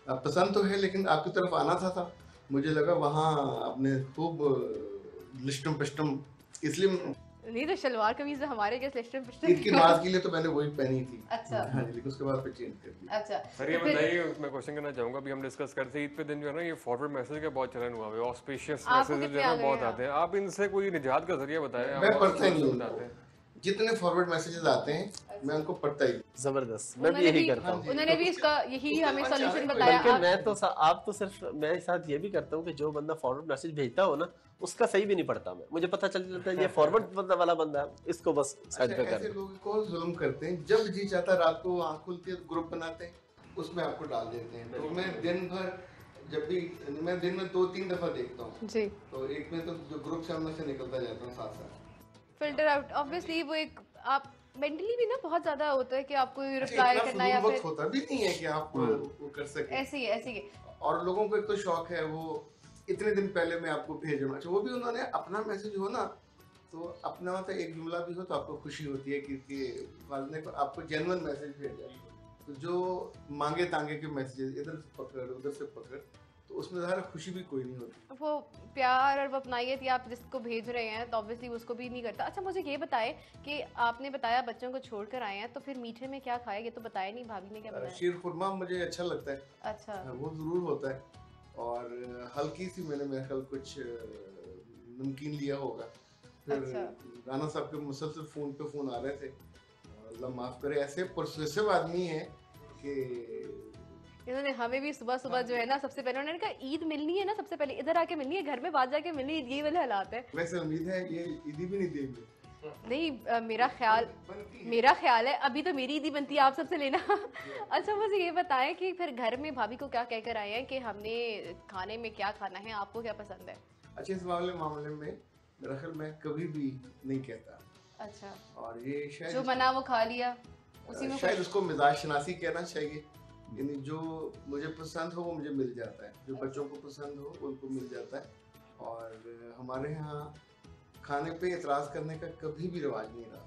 अब पसंद तो है लेकिन आपकी तरफ आना था मुझे लगा वहाँ आपने खूब लिस्टम पश्टम, इसलिए नहीं तो शलवार कमीज़ हमारे गेस्ट लिस्टन ईद पिस्टन। की नमाज के लिए तो मैंने वही पहनी थी। अच्छा। हाँ जी, लेकिन उसके बाद फिर चेंज कर दिया। अच्छा। सर ये तो फिर- बताइए, मैं क्वेश्चन करना चाहूंगा, अभी हम डिस्कस करते हैं ईद पे दिन जो है ना ये फॉरवर्ड मैसेज का बहुत चलन हुआ है, ऑस्पिशियस आपको मैसेज जो कितने है आ ना गए बहुत हैं? आते हैं, आप इनसे कोई निजात का जरिया बताएं। मैं आप पढ़ता ही सोल्यूशन नहीं बताते हैं। हूँ, जितने फॉरवर्ड मैसेजेस आते हैं मैं उनको पढ़ता ही। जबरदस्त, मैं भी उन्होंने यही भी- करता हूँ। हाँ जी, उन्होंने तो भी उसके- इसका यही उसके हमें बाद सॉल्यूशन चाहे कोई- बताया। बल्कि आप- मैं तो आप तो सिर्फ मेरे साथ ये भी करता हूँ कि जो बंदा फॉरवर्ड मैसेज भेजता हो ना उसका सही भी नहीं पढ़ता मैं, मुझे पता चल जाता है ये फॉरवर्ड वाला बंदा है, इसको बस साइड अच्छा, पे कर ऐसे दो। लोगों को जुल्म करते हैं, जब जी चाहता रात को आँख खुलती है ग्रुप बनाते हैं, उसमें आपको डाल देते हैं। तो मैं दिन भर जब भी मैं दिन में 2-3 दफा देखता हूँ, जी। तो एक में तो जो ग्रुप से हम से निकलता जाता हूँ साथ साथ। फिल्टर आउट, ऑब्वियसली वो एक आप मेंटली भी ना बहुत ज्यादा होता है कि आपको अच्छा, रिप्लाई इतना करना है या फजूल फिर वक्त होता भी नहीं है कि आप वो कर सके। ऐसी है ऐसी है। और लोगों को एक तो शौक है वो इतने दिन पहले मैं आपको भेज रहा हूँ, अच्छा वो भी उन्होंने अपना मैसेज हो ना तो अपना मतलब एक जुमला भी हो तो आपको खुशी होती है क्योंकि वाले ने आपको जेन्युइन मैसेज भेजा। तो जो मांगे तांगे के मैसेजेस इधर से पकड़ उधर से पकड़, तो उसमें ज़्यादा खुशी भी कोई नहीं होती। वो प्यार और वो अपनाइयत या आप जिसको भेज रहे हैं तो ऑब्वियसली उसको भी नहीं करता। अच्छा, मुझे ये बताएं कि आपने बताया बच्चों को छोड़ कर आए हैं, तो फिर मीठे में क्या खाया? ये तो बताया नहीं, भाभी ने क्या बनाया? शीर खुरमा मुझे अच्छा लगता है। अच्छा। वो ज़रूर होता है, और हल्की सी मैंने मेरे ख्याल कुछ नमकीन लिया होगा। फिर अच्छा। राना साहब के मुसलसल फ़ोन पे फ़ोन आ रहे थे, अल्लाह माफ़ करे, ऐसे परसुएसिव आदमी है कि इन्होंने हमें भी सुबह सुबह जो है ना सबसे पहले उन्होंने कहा ईद मिलनी है ना, सबसे पहले इधर आके मिलनी है, घर में बात जाके मिलनी है, यही वाले हालात है। वैसे उम्मीद है ये ईदी भी नहीं देंगे। नहीं मेरा ख्याल है अभी तो मेरी ईदी बनती है, आप सबसे लेना। अच्छा, मुझे ये बताएं कि फिर घर में भाभी को क्या कहकर आए हैं कि हमने खाने में क्या खाना है, आपको क्या पसंद है? अच्छा, इस मामले में मेरा ख्याल मैं कभी भी नहीं कहता। अच्छा। और ये जो शायद मना वो खा लिया उसी में शायद उसको मिजाज शनासी कहना चाहिए, यानी जो मुझे पसंद हो वो मुझे मिल जाता है, जो बच्चों को पसंद हो उनको मिल जाता है। और हमारे यहाँ खाने पे एतराज़ करने का कभी भी रिवाज नहीं रहा।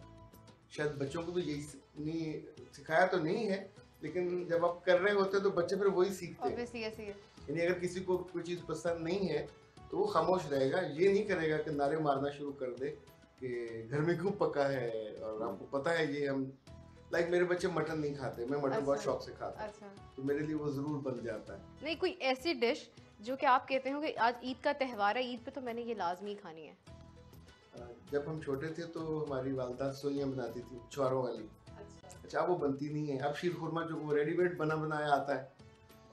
शायद बच्चों को भी यही नहीं सिखाया तो नहीं है, लेकिन जब आप कर रहे होते तो बच्चे फिर वही सीखते हैं। ऑब्वियसली ऐसी है। यानी अगर किसी को कोई चीज़ पसंद नहीं है तो वो खामोश रहेगा, ये नहीं करेगा कि नारे मारना शुरू कर दे कि घर में क्यों पका है और आपको पता है ये हम मेरे बच्चे मटन नहीं खाते, मैं मटन बहुत अच्छा। शौक से खाता हूँ, अच्छा, तो मेरे लिए वो ज़रूर बन जाता है। नहीं कोई ऐसी डिश जो कि आप कहते हो कि आज ईद का त्यौहार है, ईद पे तो मैंने ये लाजमी खानी है? जब हम छोटे थे तो हमारी वालदा सोनियाँ बनाती थी छुआरों वाली। अच्छा, वो बनती नहीं है अब। शीर खुरमा जो वो रेडीमेड बना बनाया आता है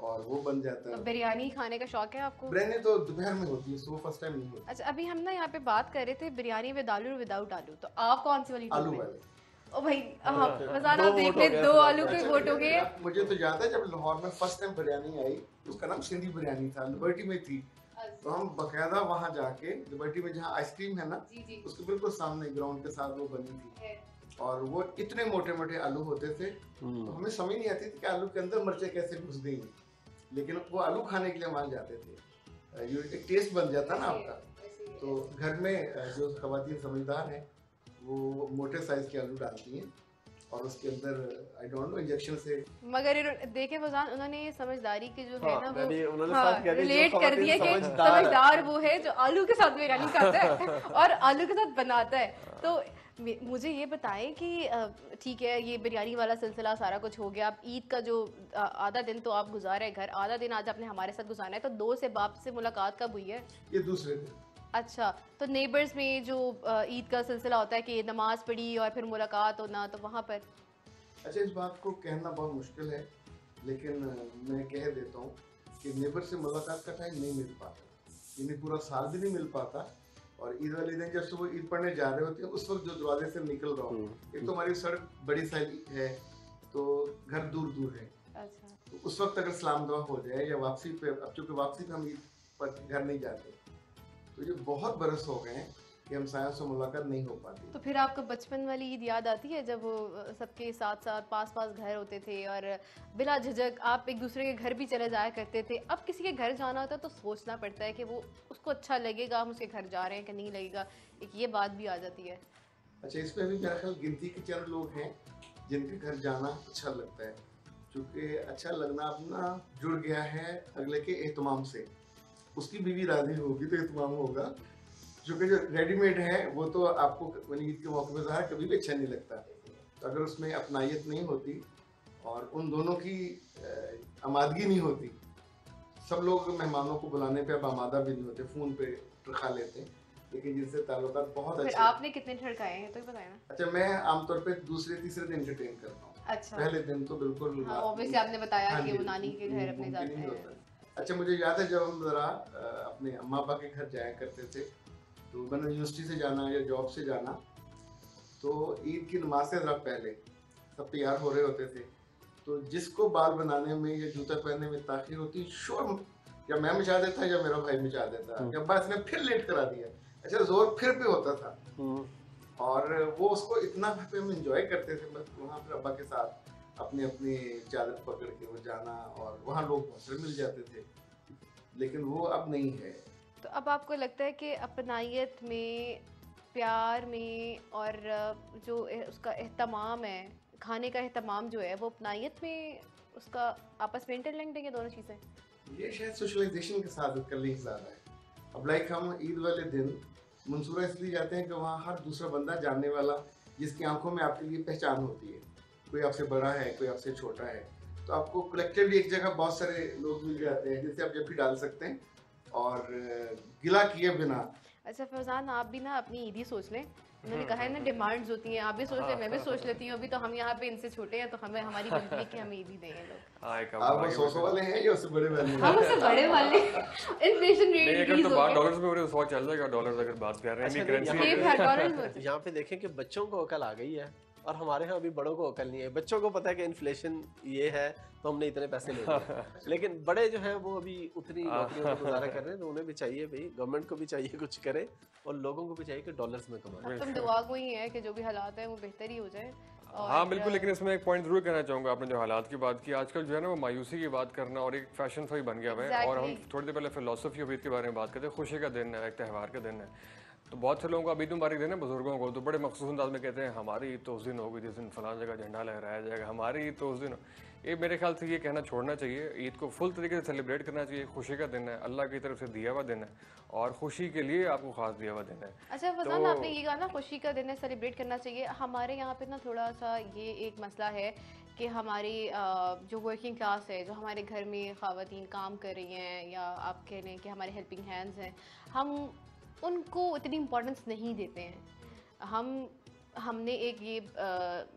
और वो बन जाता तो है। बिरयानी खाने का शौक है आपको? बिरयानी तो दोपहर में होती है, सुबह फर्स्ट टाइम नहीं होती। अच्छा, अभी हम ना यहाँ पे बात कर रहे थे बिरयानी विद आलू और विदाउट आलू, तो आप कौन सी वाली आलू टीम में? वाले। ओ भाई, आप रोजाना दो देख वोट ले, हो गए। 2 आलू के अच्छा, वोट हो गए। मुझे तो याद है जब लाहौर में फर्स्ट टाइम बिरयानी आई, उसका नाम सिंधी बिरयानी था, लिबर्टी में थी। तो हम बकायदा वहाँ जाके लिबर्टी में जहाँ आइसक्रीम है ना, जी जी उसके बिल्कुल सामने ग्राउंड के साथ वो बनी थी, है। और वो इतने मोटे मोटे आलू होते थे, तो हमें समझ नहीं आती थी कि आलू के अंदर मिर्चें कैसे घुस गई, लेकिन वो आलू खाने के लिए मान जाते थे। ये एक टेस्ट बन जाता ना आपका। तो घर में जो खवातीन समझदार हैं वो मोटे साइज के आलू डालती हैं और उसके अंदर आई डोंट नो इंजेक्शन से। मगर देखे फजान, उन्होंने ये समझदारी की जो है हाँ, ना मैं भी- उन्होंने वो साथ कह दिया, रिलेट जो कर दिया कि खवातीन समझदार समझदार वो है जो आलू के साथ बिरयानी खाता है और आलू के साथ बनाता है। तो मुझे ये बताएं कि ठीक है, ये बिरयानी वाला सिलसिला सारा कुछ हो गया, अब ईद का जो आधा दिन तो आप गुजारे घर, आधा दिन आज आपने हमारे साथ गुजारना है, तो दोस्त से बाप से मुलाकात कब हुई है? ये दूसरे दिन। अच्छा, तो नेबर्स में जो ईद का सिलसिला होता है कि नमाज पढ़ी और फिर मुलाकात होना, तो वहाँ पर अच्छा, इस बात को कहना बहुत मुश्किल है, लेकिन मैं कह देता हूँ कि नेबर से मुलाकात का टाइम नहीं मिल पाता, यानी पूरा साल भी नहीं मिल पाता। और ईद वाले दिन जब सुबह ईद पढ़ने जा रहे होते हैं, उस वक्त जो दरवाजे से निकल रहा हूँ, एक तो हमारी सड़क बड़ी सारी है, तो घर दूर दूर है। अच्छा, तो उस वक्त अगर सलाम दुआ हो जाए या वापसी पे, अब चूंकि वापसी पे हम ईद पर घर नहीं जाते, तो ये बहुत बरस हो गए हैं कि हम सायों से मुलाकात नहीं हो पाती। तो फिर आपको बचपन वाली ईद याद आती है जब वो सबके साथ साथ पास पास घर होते थे और बिला झिझक आप एक दूसरे के घर भी चले जाया करते थे? अब किसी के घर जाना होता है तो सोचना पड़ता है कि वो उसको अच्छा लगेगा, हम उसके घर जा रहे हैं कि नहीं लगेगा, एक ये बात भी आ जाती है। अच्छा, इसमें भी मेरा ख्याल गिनती के चंद लोग हैं जिनके घर जाना अच्छा लगता है, क्योंकि अच्छा लगना अपना जुड़ गया है अगले के एहतमाम से। उसकी बीवी राजी होगी तो एहतमाम होगा, जो कि जो रेडीमेड है वो तो आपको ईद के मौके पर ज़ाहिर कभी भी अच्छा नहीं लगता। तो अगर उसमें अपनायत नहीं होती और उन दोनों की आमादगी नहीं होती, सब लोग मेहमानों को बुलाने पे अब आमादा भी नहीं होते, फ़ोन पे रखा लेते हैं, लेकिन जिनसे ताल्लुकात बहुत फिर अच्छे। आपने कितने ठड़काए हैं तो ही बताया ना। अच्छा, मैं आमतौर पे दूसरे तीसरे दिन एंटरटेन करता हूँ। अच्छा, पहले दिन तो बिल्कुल हाँ ऑब्वियसली आपने बताया हाँ कि जी, वो नानी के घर अपने मुमकिन जाते ही नहीं हैं। होता। अच्छा, मुझे याद है जब हम ज़रा अपने अम्मा अब्बा के घर जाया करते थे, तो मैंने यूनिवर्सिटी से जाना या जॉब से जाना, तो ईद की नमाज से ज़रा पहले सब तैयार हो रहे होते थे, तो जिसको बाल बनाने में या जूता पहनने में ताखिर होती, शोर या मैं मचा देता या मेरा भाई मचा देता कि अब्बा इसने फिर लेट करा दिया। अच्छा, जोर फिर पे होता था, और वो उसको इतना पे हम इंजॉय करते थे, बस वहाँ पर अब्बा के साथ अपनी अपनी चादर पकड़ के वो जाना, और वहाँ लोग बहुत मिल जाते थे, लेकिन वो अब नहीं है। तो अब आपको लगता है कि अपनायत में, प्यार में, और जो उसका एहतमाम है, खाने का एहतमाम जो है, वो अपनायत में उसका आपस में इंटरलिंक्ड है ये दोनों चीज़ें? ये शायद सोशलाइजेशन के साथ इसका लिंक ज़्यादा है। अब लाइक हम ईद वाले दिन मंसूरा इसलिए जाते हैं कि वहाँ हर दूसरा बंदा जानने वाला, जिसकी आंखों में आपके लिए पहचान होती है, कोई आपसे बड़ा है, कोई आपसे छोटा है, तो आपको कलेक्टिवली एक जगह बहुत सारे लोग मिल जाते हैं जिनसे आप जब भी डाल सकते हैं और गिला किए बिना। अच्छा फरजान, आप भी ना अपनी ईद ही सोच लें। उन्होंने कहा है ना डिमांड्स होती हैं, आप भी सोच लें, मैं भी सोच लेती हूँ। अभी तो हम यहाँ पे इनसे छोटे हैं, तो हमें हमारी बनती है कि हमें ईद ही देंगे लोग। आप वो 100 वाले हैं या उससे बड़े वाले हैं? हम उससे बड़े वाले। इन्फ्लेशन रेट नहीं, अगर इंक्रीज तो हो बात गया। डॉलर्स में हो रही है तो 100 चल जाएगा। डॉलर्स अगर बात कर रहे हैं, अच्छा, करेंसी ये भी डॉलर्स में। यहाँ पे देखें कि बच्चों को अकल आ गई है और हमारे यहाँ अभी बड़ों को अकल नहीं है। बच्चों को पता है कि इन्फ्लेशन ये है तो हमने इतने पैसे ले लिए, लेकिन बड़े जो हैं वो अभी उतनी नौकरियों में गुजारा कर रहे हैं, तो उन्हें भी चाहिए भाई, गवर्नमेंट को भी चाहिए कुछ करे और लोगों को भी चाहिए कि डॉलर्स में कमाए। अब तुम दुआ को ही है कि जो भी हालात है वो बेहतर ही हो जाए। हाँ बिल्कुल, लेकिन इसमें एक पॉइंट जरूर कहना चाहूँगा। आपने जो हालात की बात की, आजकल जो है ना वो मायूसी की बात करना और एक फैशन सा ही बन गया है। और हम थोड़ी देर पहले फिलोसफी ऑफ ईद के बारे में बात करते हैं। खुशी का दिन है, एक त्यौहार का दिन है, तो बहुत से लोगों को अब ईद मुबारक दिन है बुजुर्गों को, तो बड़े मखसूस अंदाज में कहते हैं हमारी ईद तो उस दिन होगी जिस दिन फलां जगह झंडा लहराया जाएगा, हमारी ईद तो उस दिन। ये मेरे ख्याल से ये कहना छोड़ना चाहिए। ईद को फुल तरीके से सेलिब्रेट करना चाहिए। खुशी का दिन है, अल्लाह की तरफ से दिया हुआ दिन है और खुशी के लिए आपको खास दिया हुआ दिन है। अच्छा फजान, आपने ये कहा ना खुशी का दिन है, सेलिब्रेट करना चाहिए। हमारे यहाँ पे ना थोड़ा सा ये एक मसला है कि हमारी जो वर्किंग क्लास है, जो हमारे घर में ख़वातीन काम कर रही हैं, या आप कह लें कि हमारे हेल्पिंग हैंड्स हैं, हम उनको इतनी इम्पोर्टेंस नहीं देते हैं। हमने एक ये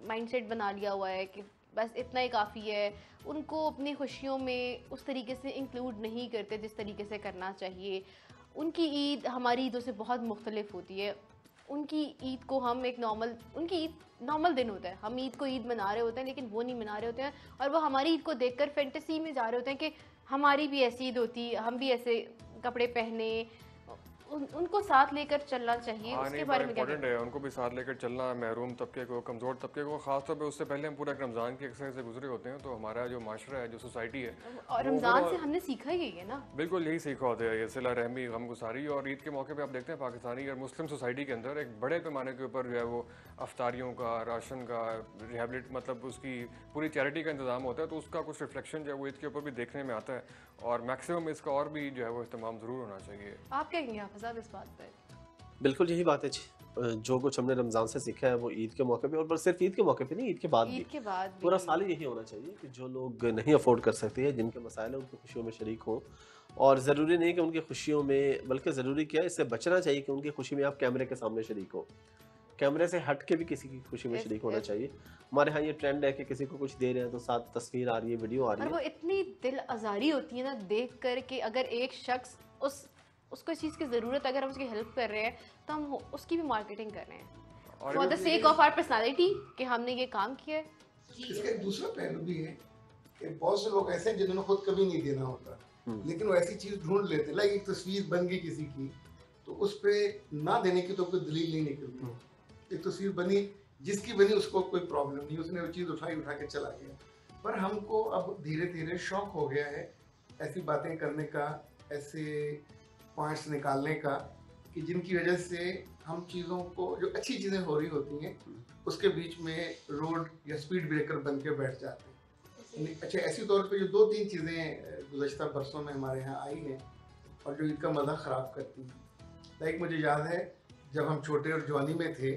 माइंडसेट बना लिया हुआ है कि बस इतना ही काफ़ी है। उनको अपनी खुशियों में उस तरीके से इंक्लूड नहीं करते जिस तरीके से करना चाहिए। उनकी ईद हमारी ईदों से बहुत मुख्तलिफ होती है। उनकी ईद को हम एक उनकी ईद नॉर्मल दिन होता है, हम ईद को ईद मना रहे होते हैं, लेकिन वो नहीं मना रहे होते हैं, और वो हमारी ईद को देखकर फैंटेसी में जा रहे होते हैं कि हमारी भी ऐसी ईद होती, हम भी ऐसे कपड़े पहने। उनको साथ लेकर चलना चाहिए, हाँ उसके नहीं, बारे बड़ा में क्या इंपॉर्टेंट है उनको भी साथ लेकर चलना, महरूम तबके को, कमज़ोर तबके को। ख़ासतौर पे उससे पहले हम पूरा एक रमज़ान की एक्सरसाइज से गुजरे होते हैं, तो हमारा जो माशरा है, जो सोसाइटी है, कहते हैं? और वो रमज़ान overall- से हमने सीखा ही है ना। बिल्कुल यही सीखा होता है, ये सिला रहमी, गमगुसारी। और ईद के मौके पे आप देखते हैं पाकिस्तानी और मुस्लिम सोसाइटी के अंदर एक बड़े पैमाने के ऊपर जो है वो अफ्तारियों का, राशन का, रिहेबिलिट मतलब उसकी पूरी चैरिटी का इंतजाम होता है, तो उसका कुछ रिफ्लेक्शन जो है वो ईद के ऊपर भी देखने में आता है। और मैक्सिमम इसका और भी जो है वो इस्तेमाल ज़रूर होना चाहिए। आप क्या कहेंगे हाफिज़ साहब इस बात पर? बिल्कुल यही बात है जी। जो कुछ हमने रमज़ान से सीखा है वो ईद के मौके पे, और बस सिर्फ ईद के मौके पे नहीं, ईद के बाद भी ईद के बाद भी पूरा साल ही यही होना चाहिए कि जो लोग नहीं अफोर्ड कर सकते हैं, जिनके मसाइल हैं, उनकी खुशियों में शरीक हों। और ज़रूरी नहीं कि उनकी खुशियों में, बल्कि ज़रूरी क्या है, इससे बचना चाहिए कि उनकी खुशी में आप कैमरे के सामने शरीक हो। कैमरे से हट के भी किसी की खुशी में Yes, शरीक होना yes. चाहिए। हमारे यहाँ ये ट्रेंड है कि किसी को कुछ दे रहे हैं तो साथ तस्वीर आ रही है, वीडियो आ और रही वो है। इतनी दिल आज़ारी होती है ना देख कर कि अगर एक शख्स उसको इस चीज़ की ज़रूरत, अगर हम उसकी हेल्प कर रहे हैं तो हम उसकी भी मार्केटिंग कर रहे हैं और for the sake of our personality कि हमने ये काम किया है। इसका एक दूसरा पहलू भी है कि बहुत से लोग ऐसे हैं जिन्होंने खुद कभी नहीं देना होता, लेकिन वो ऐसी चीज ढूंढ लेते हैं। लाइक एक तस्वीर बन गई किसी की, तो उस पे ना देने की तो कोई दलील नहीं निकलती। एक तस्वीर बनी, जिसकी बनी उसको कोई प्रॉब्लम नहीं, उसने वो चीज उठा के चला गया। पर हमको अब धीरे धीरे शौक हो गया है ऐसी बातें करने का, ऐसे पॉइंट्स निकालने का, कि जिनकी वजह से हम चीज़ों को, जो अच्छी चीज़ें हो रही होती हैं, उसके बीच में रोड या स्पीड ब्रेकर बन के बैठ जाते हैं। अच्छा, ऐसी तौर पे जो 2-3 चीज़ें गुज़श्ता बरसों में हमारे यहाँ आई हैं और जो ईद का मज़ा ख़राब करती हैं। लाइक मुझे याद है जब हम छोटे और जवानी में थे,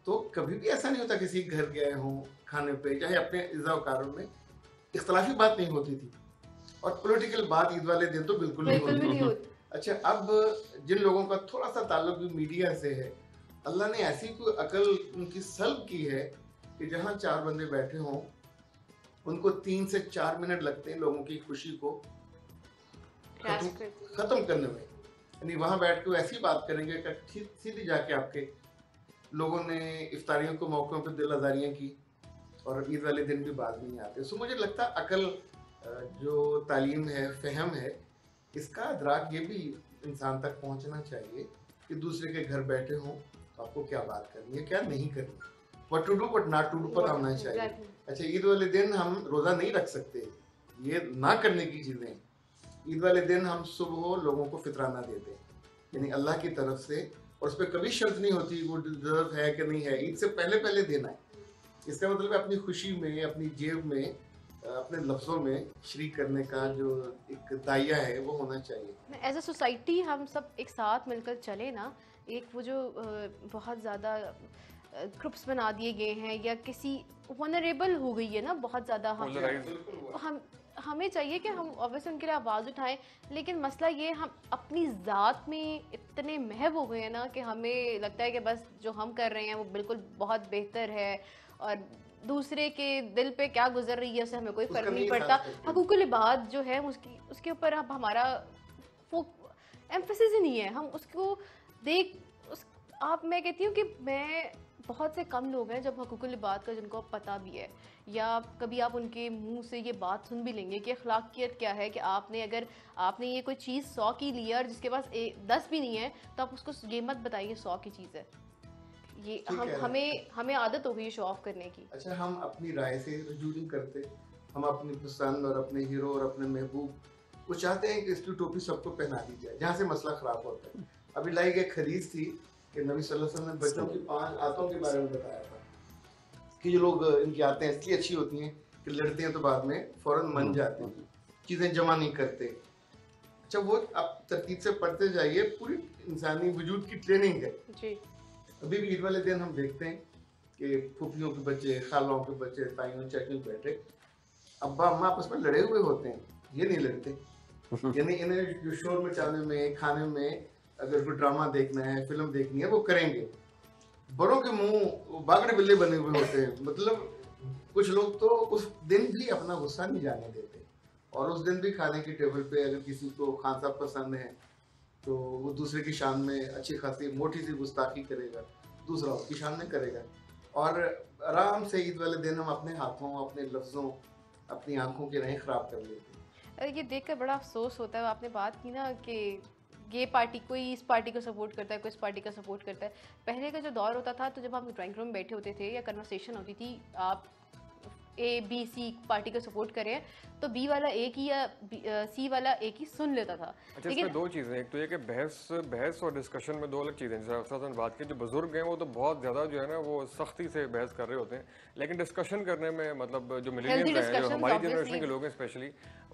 तो कभी भी ऐसा नहीं होता किसी के घर गए हों खाने पे, चाहे अपने इज़्ज़ा वकारों में इख्तलाफी बात नहीं होती थी, और पॉलिटिकल बात ईद वाले दिन तो बिल्कुल नहीं बिल्कुल भी होती। नहीं होती। अच्छा, अब जिन लोगों का थोड़ा सा ताल्लुक भी मीडिया से है, अल्लाह ने ऐसी कोई अकल उनकी सल्ब की है कि जहाँ 4 बंदे बैठे हों, उनको 3 से 4 मिनट लगते हैं लोगों की खुशी को खत्म करने में। यानी वहाँ बैठ के ऐसी बात करेंगे कि सीधी जाके आपके लोगों ने इफ्तारियों के मौक़ों पर दिल आज़ारियाँ की, और ईद वाले दिन भी बात नहीं आते। सो मुझे लगता है अकल, जो तालीम है, फ़हम है, इसका अदराक ये भी इंसान तक पहुंचना चाहिए कि दूसरे के घर बैठे हों तो आपको क्या बात करनी है, क्या नहीं करनी, what to do what not to do पता होना चाहिए। अच्छा, ईद वाले दिन हम रोज़ा नहीं रख सकते, ये ना करने की चीज़ें। ईद वाले दिन हम सुबह लोगों को फितराना देते हैं, यानी अल्लाह की तरफ से, और उस पर कभी शर्त नहीं होती वो डिजर्व है कि नहीं है, ईद से पहले पहले देना है। इसका मतलब है अपनी खुशी में, अपनी जेब में, अपने लफ्ज़ों में शरीक करने का जो एक दायरा है वो होना चाहिए। एज अ सोसाइटी हम सब एक साथ मिलकर चले ना, एक वो जो बहुत ज़्यादा ग्रुप्स बना दिए गए हैं या किसी वनरेबल हो गई है ना बहुत ज़्यादा, हम हमें चाहिए कि हम ऑब्वियसली उनके लिए आवाज़ उठाएं, लेकिन मसला ये हम अपनी ज़ात में इतने महव हो गए हैं ना कि हमें लगता है कि बस जो हम कर रहे हैं वो बिल्कुल बहुत बेहतर है, और दूसरे के दिल पे क्या गुजर रही है उससे हमें कोई फ़र्क नहीं पड़ता। हकूकुल इबाद जो है उसके ऊपर अब हमारा एम्फेसिस ही नहीं है, हम उसको मैं कहती हूँ कि मैं बहुत से कम लोग हैं जब हकूकुल इबाद का जिनको पता भी है, या कभी आप उनके मुंह से ये बात सुन भी लेंगे कि अखलाकियत क्या है, कि अगर आपने ये कोई चीज़ 100 की ली है और जिसके पास 10 भी नहीं है तो आप उसको ये मत बताइए 100 की चीज़ है। ये हमें आदत हो गई शो ऑफ करने की। अच्छा, हम अपनी राय से रजू नहीं करते, हम अपनी पसंद और अपने हीरो और अपने महबूब वो चाहते हैं कि इसकी टोपी सबको पहना दी जाए, जहाँ से मसला ख़राब होता है। अभी लाइक एक हदीस थी कि नबी सल्लल्लाहु अलैहि वसल्लम ने बच्चों की 5 आदतों के बारे में बताया था कि जो लोग इनकी आदतें इसलिए अच्छी होती हैं कि लड़ते हैं तो बाद में फ़ौरन मन जाते हैं, चीज़ें जमा नहीं करते। अच्छा, वो आप तरतीब से पढ़ते जाइए, पूरी इंसानी वजूद की ट्रेनिंग है जी। अभी भी ईद वाले दिन हम देखते हैं कि फूफियों के बच्चे, खालों के बच्चे, ताइयों चाचियों बैठे, अब्बा अम्मा आपस में लड़े हुए होते हैं, ये नहीं लड़ते। यानी इन्हें जो शोर मचाने में, खाने में, अगर कोई ड्रामा देखना है, फिल्म देखनी है, वो करेंगे। बड़ों के मुंह बागड़े बिल्ले बने हुए होते हैं। मतलब कुछ लोग तो उस दिन भी अपना गुस्सा नहीं जाने देते, और उस दिन भी खाने की टेबल पे अगर किसी को खान साहब पसंद है तो वो दूसरे की शान में अच्छी खासी मोटी सी गुस्ताखी करेगा, दूसरा उसकी शान में करेगा, और आराम से ईद वाले दिन हम अपने हाथों, अपने लफ्ज़ों, अपनी आंखों की राहें ख़राब कर लेते हैं। ये देखकर बड़ा अफसोस होता है। आपने बात की ना कि ये पार्टी, कोई इस पार्टी को सपोर्ट करता है, कोई इस पार्टी का सपोर्ट करता है। पहले का जो दौर होता था, तो जब हम ड्राइंग रूम में बैठे होते थे या कन्वर्सेशन होती थी, आप ABC पार्टी को सपोर्ट करें तो B वाला एक ही या C वाला एक ही सुन लेता था। अच्छा, इसमें दो चीज़ें, एक तो ये कि बहस और डिस्कशन में दो अलग चीज़ें हैं। जैसे आपने बात की, जो बुजुर्ग हैं वो तो बहुत ज़्यादा जो है ना वो सख्ती से बहस कर रहे होते हैं, लेकिन डिस्कशन करने में मतलब जो मिलेनियल्स हैं, जो हमारी जनरेशन के लोग हैं स्पेशली,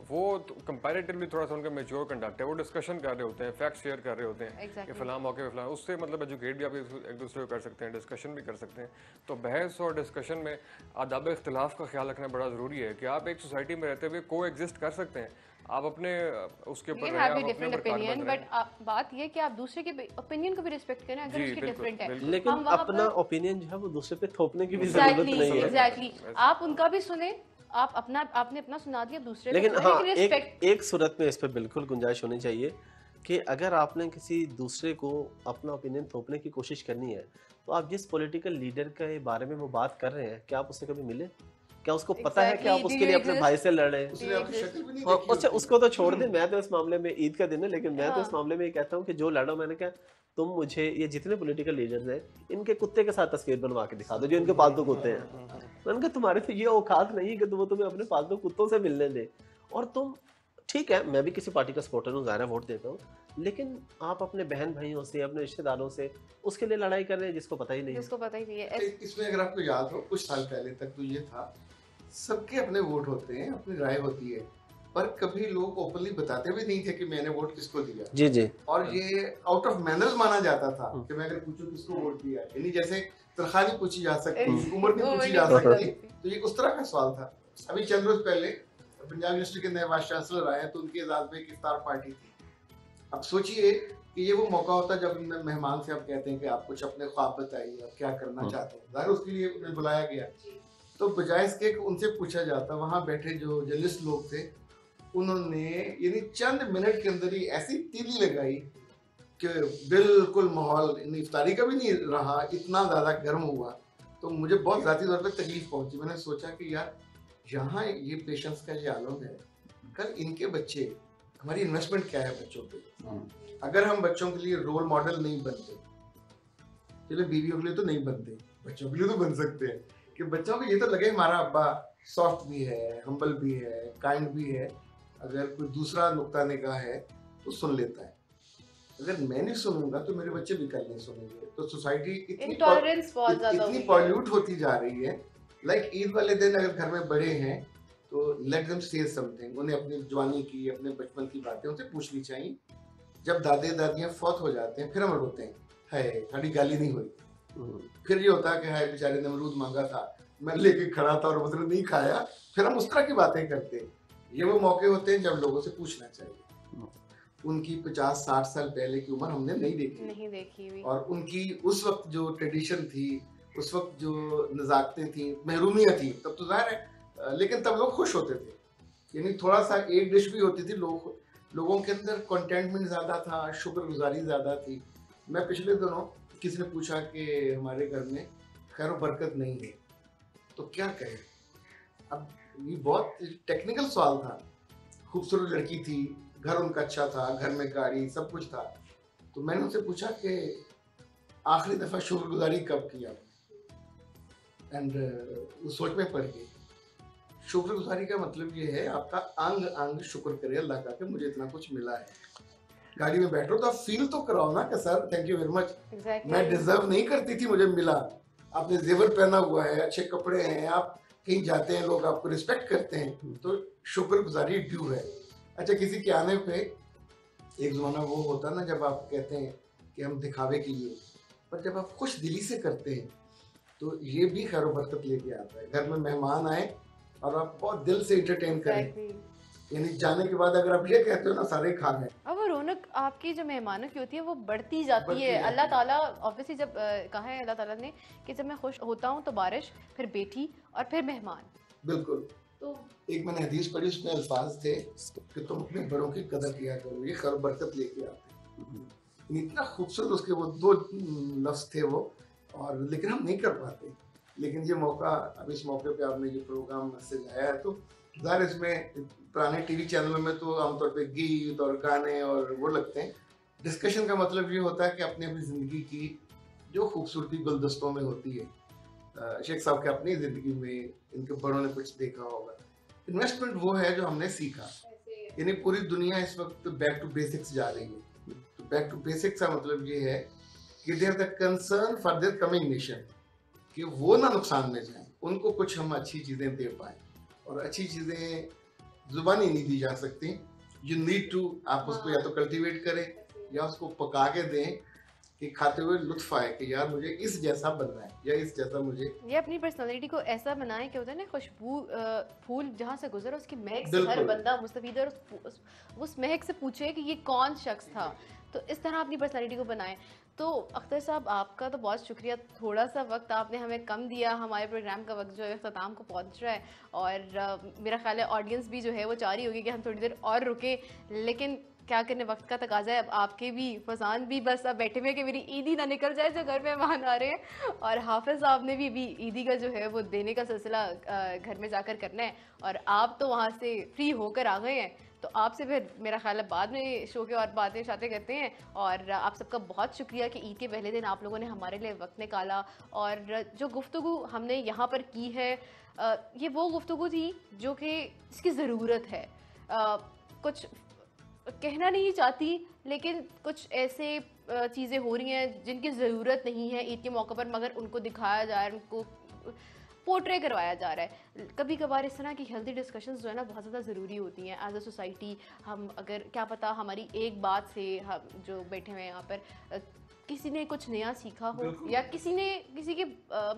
वो कंपैरेटिवली थोड़ा सा उनका मेच्योर कंडक्ट है। वो डिस्कशन कर रहे होते हैं, फैक्ट शेयर कर रहे होते हैं कि फलां मौके पे फलां, उससे मतलब एजुकेट भी आप एक दूसरे को कर सकते हैं, डिस्कशन भी कर सकते हैं। तो बहस और डिस्कशन में आदाब इख्तिलाफ का ख्याल रखना बड़ा ज़रूरी है कि आप एक सोसाइटी में रहते हुए को एग्जिस्ट कर सकते हैं। आप अपने उसके ऊपर डिफरेंट ओपिनियन, बट बात ये है कि आप दूसरे के ओपिनियन को भी रिस्पेक्ट करें अगर उसकी डिफरेंट है, लेकिन अपना ओपिनियन जो है वो दूसरे पे थोपने की भी जरूरत नहीं है। एग्जैक्टली, आप उनका भी सुने, आप आपने अपना सुना दिया दूसरे लेकिन को, हाँ, एक सूरत में इस पर बिल्कुल गुंजाइश होनी चाहिए कि अगर आपने किसी दूसरे को अपना ओपिनियन थोपने की कोशिश करनी है, तो आप जिस पॉलिटिकल लीडर के बारे में वो बात कर रहे हैं, क्या आप उससे कभी मिले? क्या उसको पता है कि आप उसके लिए अपने भाई से लड़ रहे हैं? अच्छा, उसको तो छोड़ दें, मैं तो इस मामले में, ईद का दिन है, लेकिन मैं तो इस मामले में ये कहता हूँ कि जो लड़ो, मैंने कहा तुम मुझे ये जितने पॉलिटिकल लीडर्स हैं, इनके कुत्ते के साथ तस्वीर बनवा के दिखा दो, जो इनके पालतू कुत्ते हैं। मैंने कहा तुम्हारे तो ये औकात नहीं कि वो तुम्हें अपने पालतू कुत्तों से मिलने दे। और तुम, ठीक है, मैं भी किसी पार्टी का सपोर्टर हूँ, ज़ाहिर है वोट देता हूँ, लेकिन आप अपने बहन भाइयों से, अपने रिश्तेदारों से उसके लिए लड़ाई कर रहे हैं जिसको पता ही नहीं है। इसमें अगर आपको याद हो, कुछ साल पहले तक तो ये था, सबके अपने वोट होते हैं, अपनी राय होती है, पर कभी लोग ओपनली बताते भी नहीं थे कि मैंने वोट किसको दिया। जी जी। और ये आउट ऑफ मैनर्स माना जाता था कि मैं अगर पूछूं किसको वोट दिया, यानी जैसे तनख्वाह नहीं पूछी जा सकती, उम्र नहीं पूछी जा सकती, तो ये उस तरह का सवाल था। अभी चंद रोज पहले पंजाब यूनिवर्सिटी के नए वाइस चांसलर आए, तो उनके एजाज में एक इफ्तार पार्टी थी। अब सोचिए कि ये वो मौका होता है जब मेहमान से आप कहते हैं कि आप कुछ अपने ख्वाब बताइए, आप क्या करना चाहते हैं, जाहिर उसके लिए उन्हें बुलाया गया। तो बजाय इसके उनसे पूछा जाता, वहां बैठे जो जर्नलिस्ट लोग थे, उन्होंने यानी चंद मिनट के अंदर ही ऐसी तीली लगाई कि बिल्कुल माहौल इफ्तारी का भी नहीं रहा, इतना ज़्यादा गर्म हुआ। तो मुझे बहुत ज़ाती तौर पे तकलीफ पहुंची। मैंने सोचा कि यार, यहाँ ये पेशेंस का ये आलम है, कल इनके बच्चे, हमारी इन्वेस्टमेंट क्या है बच्चों पे। अगर हम बच्चों के लिए रोल मॉडल नहीं बनते, चलो बीवियों के लिए तो नहीं बनते, बच्चों के लिए तो बन सकते हैं, कि बच्चों को ये तो लगे हमारा अब्बा सॉफ्ट भी है, हम्बल भी है, काइंड भी है, अगर कोई दूसरा नुक्ता निगाह है तो सुन लेता है। अगर मैं नहीं सुनूंगा तो मेरे बच्चे भी कल नहीं सुनेंगे। तो सोसाइटी इतनी पॉल्यूट होती जा रही है। लाइक ईद वाले दिन अगर घर में बड़े हैं तो लेट देम से समथिंग, उन्हें अपनी जवानी की, अपने बचपन की बातें उनसे पूछनी चाहिए। जब दादे दादियां फौत हो जाते हैं, फिर हम रोते हैं, हाय हमारी गाली नहीं हुई। फिर ये होता है कि हाय बेचारे ने अमरूद मांगा था, मैं लेके खड़ा था और उसने नहीं खाया। फिर हम उस तरह की बातें करते हैं। ये वो मौके होते हैं जब लोगों से पूछना चाहिए। उनकी 50-60 साल पहले की उम्र हमने नहीं देखी भी। और उनकी उस वक्त जो ट्रेडिशन थी, उस वक्त जो नज़ाकतें थी, महरूमियाँ थी, तब तो जाहिर है, लेकिन तब लोग खुश होते थे। यानी थोड़ा सा एक डिश भी होती थी, लोगों के अंदर कंटेंटमेंट ज़्यादा था, शुक्रगुजारी ज़्यादा थी। मैं पिछले दिनों किसी ने पूछा कि हमारे घर में खैर बरकत नहीं है, तो क्या कहें। अब ये बहुत टेक्निकल सवाल था। खूबसूरत लड़की थी, घर उनका अच्छा था, घर में गाड़ी, सब कुछ था। तो मैंने उनसे पूछा कि आखिरी दफ़ा शुक्रगुजारी कब किया, एंड उस सोच में पड़ गई। शुक्रगुजारी का मतलब ये है आपका अंग अंग शुक्र करे अल्लाह का कि मुझे इतना कुछ मिला है। गाड़ी में बैठो तो आप फील तो कराओ ना कि sir thank you very much, मैं डिजर्व नहीं करती थी, मुझे मिला। आपने जेवर पहना हुआ है, अच्छे कपड़े हैं, आप कहीं जाते हैं, लोग आपको रिस्पेक्ट करते हैं, तो शुक्रगुजारी ड्यू है। अच्छा, किसी के आने पे एक ज़माना वो होता ना जब आप कहते हैं कि हम दिखावे के लिए, पर जब आप खुश दिली से करते हैं तो ये भी खैर बरकत लेके आता है। घर में मेहमान आए और आप बहुत दिल से इंटरटेन करें, यानी जाने के बाद अगर आप ये कहते हो ना सारे खा गए, अब वो रौनक आपकी जो मेहमानों की होती है वो बढ़ती जाती है। अल्लाह ताला ऑब्वियसली जब कहा है अल्लाह ताला ने कि जब मैं खुश होता हूँ तो बारिश, फिर बेटी और फिर मेहमान। बिल्कुल। तो एक मैंने हदीस पढ़ी, उसमें अल्फाज थे कि तुम अपने बड़ों की कदर किया करो, ये खैर बरकत लेके आते। इतना खूबसूरत उसके वो दो लफ्ज थे वो, और लेकिन हम नहीं कर पाते। लेकिन ये मौका, अब इस मौके पे आपने ये प्रोग्राम मैसेज आया है, तो ज़ाहिर इसमें पुराने टीवी चैनलों में तो आमतौर पे गीत और गाने और वो लगते हैं, डिस्कशन का मतलब ये होता है कि अपनी अपनी ज़िंदगी की जो खूबसूरती गुलदस्तों में होती है, शेख साहब के अपनी ज़िंदगी में इनके बड़ों ने कुछ देखा होगा। इन्वेस्टमेंट वो है जो हमने सीखा, यानी पूरी दुनिया इस वक्त बैक टू बेसिक्स जा रही है। तो बैक टू बेसिक्स का मतलब ये है कि their the concern for their coming nation, कि वो ना नुकसान में जाए, उनको कुछ हम अच्छी चीज़ें दे पाए। और अच्छी चीज़ें जुबानी नहीं दी जा सकती, यू नीड टू, आप उसको या तो कल्टीवेट करें या उसको पका के दें कि खाते हुए लुत्फ आए कि यार मुझे इस जैसा बनना है या इस जैसा मुझे। ये अपनी पर्सनालिटी को ऐसा बनाएं कि होता है ना, खुशबू फूल जहाँ से गुजरा उसकी महक से बिल्कुल। हर बंदा मुस्तफीद है, और उस महक से पूछे कि ये कौन शख्स था। तो इस तरह अपनी पर्सनालिटी को बनाएं। तो अख्तर साहब, आपका तो बहुत शुक्रिया, थोड़ा सा वक्त आपने हमें कम दिया, हमारे प्रोग्राम का वक्त जो है अख्ताम को पहुंच रहा है, और मेरा ख्याल है ऑडियंस भी जो है वो चाह रही होगी कि हम थोड़ी देर और रुके, लेकिन क्या करने, वक्त का तकाजा है। अब आपके भी फजान भी बस अब बैठे हुए कि मेरी ईदी ना निकल जाए जो घर में मेहमान आ रहे हैं, और हाफिज़ साहब ने भी ईदी का जो है वो देने का सिलसिला घर में जाकर करना है, और आप तो वहाँ से फ्री होकर आ गए हैं, तो आपसे फिर मेरा ख्याल है बाद में शो के और बातें शातें करते हैं। और आप सबका बहुत शुक्रिया कि ईद के पहले दिन आप लोगों ने हमारे लिए वक्त निकाला, और जो गुफ्तगू हमने यहाँ पर की है, ये वो गुफ्तगू थी जो कि इसकी ज़रूरत है। कुछ कहना नहीं चाहती, लेकिन कुछ ऐसे चीज़ें हो रही हैं जिनकी ज़रूरत नहीं है ईद के मौके पर, मगर उनको दिखाया जा रहा है, उनको पोर्ट्रे करवाया जा रहा है। कभी कभार इस तरह की हेल्दी डिस्कशंस जो है ना बहुत ज़्यादा ज़रूरी होती हैं एज अ सोसाइटी। हम अगर, क्या पता हमारी एक बात से हम जो बैठे हुए हैं यहाँ पर किसी ने कुछ नया सीखा हो, या किसी के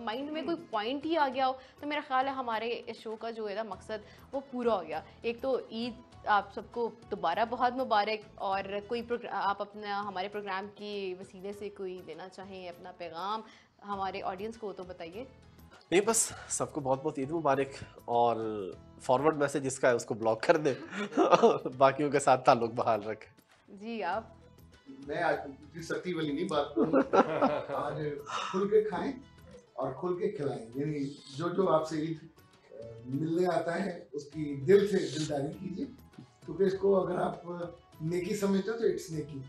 माइंड में कोई पॉइंट ही आ गया हो, तो मेरा ख्याल है हमारे इस शो का जो है ना मकसद वो पूरा हो गया। एक तो ईद आप सबको दोबारा बहुत मुबारक, और कोई आप अपना हमारे प्रोग्राम की वसीले से कोई देना चाहें अपना पैगाम हमारे ऑडियंस को, तो बताइए। नहीं, बस सबको बहुत बहुत ईद मुबारक, और फॉरवर्ड मैसेज जिसका है उसको ब्लॉक कर दे बाकियों के साथ ताल्लुक बहाल रखें। जी आप। मैं आज सख्ती वाली नहीं बात करूँ, आज खुल के खाएं और खुल के खिलाएं, यानी जो आपसे ईद मिलने आता है उसकी दिल से दिलदारी कीजिए, क्योंकि इसको अगर आप नेकी समझते हो तो इट्स नेकी।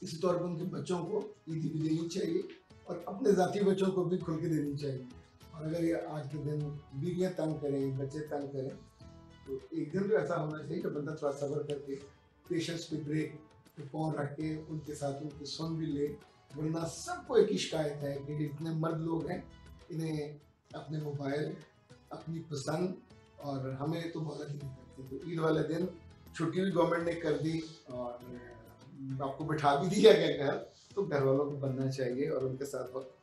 इसी तौर पर उनके बच्चों को ईदी भी देनी चाहिए, और अपने ज़ाती बच्चों को भी खुल के देनी चाहिए। और अगर ये आज के दिन बीवियाँ तंग करें, बच्चे तंग करें, तो एक दिन तो ऐसा होना चाहिए कि बंदा थोड़ा सब्र करके, पेशेंस पे ब्रेक पे फोन रख के उनके साथ उनकी सुन भी ले। वरना सबको एक ही शिकायत है कि जितने मर्द लोग हैं इन्हें अपने मोबाइल, अपनी पसंद, और हमें तो मदद ही नहीं करते। तो ईद वाले दिन छुट्टी भी गवर्नमेंट ने कर दी, और आपको बिठा भी दिया गया घर, तो घर वालों को बनना चाहिए और उनके साथ वक्त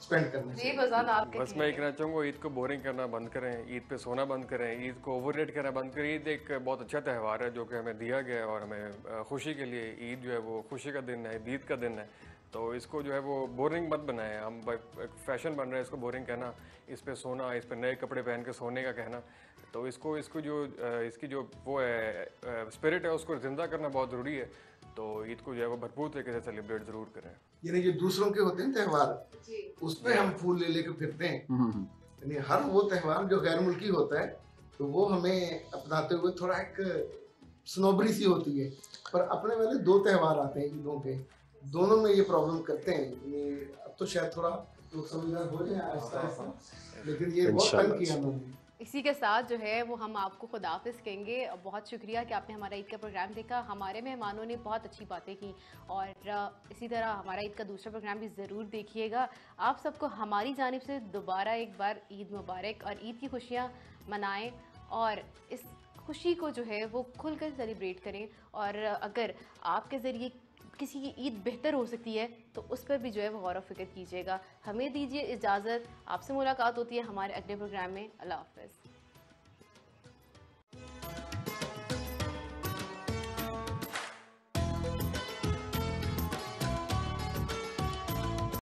स्पेंड करना चाहिए। बस मैं ये कहना चाहूँगा, ईद को बोरिंग करना बंद करें, ईद पे सोना बंद करें, ईद को ओवररेट करना बंद करें। ईद एक बहुत अच्छा त्यौहार है जो कि हमें दिया गया है, और हमें खुशी के लिए ईद जो है वो खुशी का दिन है, ईद का दिन है। तो इसको जो है वो बोरिंग मत बनाएं। हम एक फैशन बन रहा है इसको बोरिंग कहना, इस पे सोना, इस पे नए कपड़े पहन के सोने का कहना। तो इसको इसकी जो वो है स्पिरिट है उसको ज़िंदा करना बहुत ज़रूरी है। तो ईद को जो है वो भरपूर तरीके से सेलिब्रेट ज़रूर करें। यानी जो दूसरों के होते हैं त्यौहार, उसमें हम फूल ले लेकर फिरते हैं, यानी हर वो त्यौहार जो गैर मुल्की होता है तो वो हमें अपनाते हुए थोड़ा एक स्नोबरी सी होती है। पर अपने वाले दो त्यौहार आते हैं ईदों के, दोनों में ये प्रॉब्लम करते हैं। अब तो शायद थोड़ा लोग समझदार हो जाए आहिस्ता आहिस्ता, लेकिन ये बहुत तंग किया हमने। इसी के साथ जो है वो हम आपको खुदाफिज कहेंगे। बहुत शुक्रिया कि आपने हमारा ईद का प्रोग्राम देखा। हमारे मेहमानों ने बहुत अच्छी बातें की, और इसी तरह हमारा ईद का दूसरा प्रोग्राम भी ज़रूर देखिएगा। आप सबको हमारी जानिब से दोबारा एक बार ईद मुबारक, और ईद की खुशियाँ मनाएं, और इस खुशी को जो है वो खुल कर सेलिब्रेट करें। और अगर आपके ज़रिए किसी की ईद बेहतर हो सकती है तो उस पर भी जो है वो गौर व फिक्र कीजिएगा। हमें दीजिए इजाज़त, आपसे मुलाकात होती है हमारे अगले प्रोग्राम में। अल्लाह हाफ़िज़।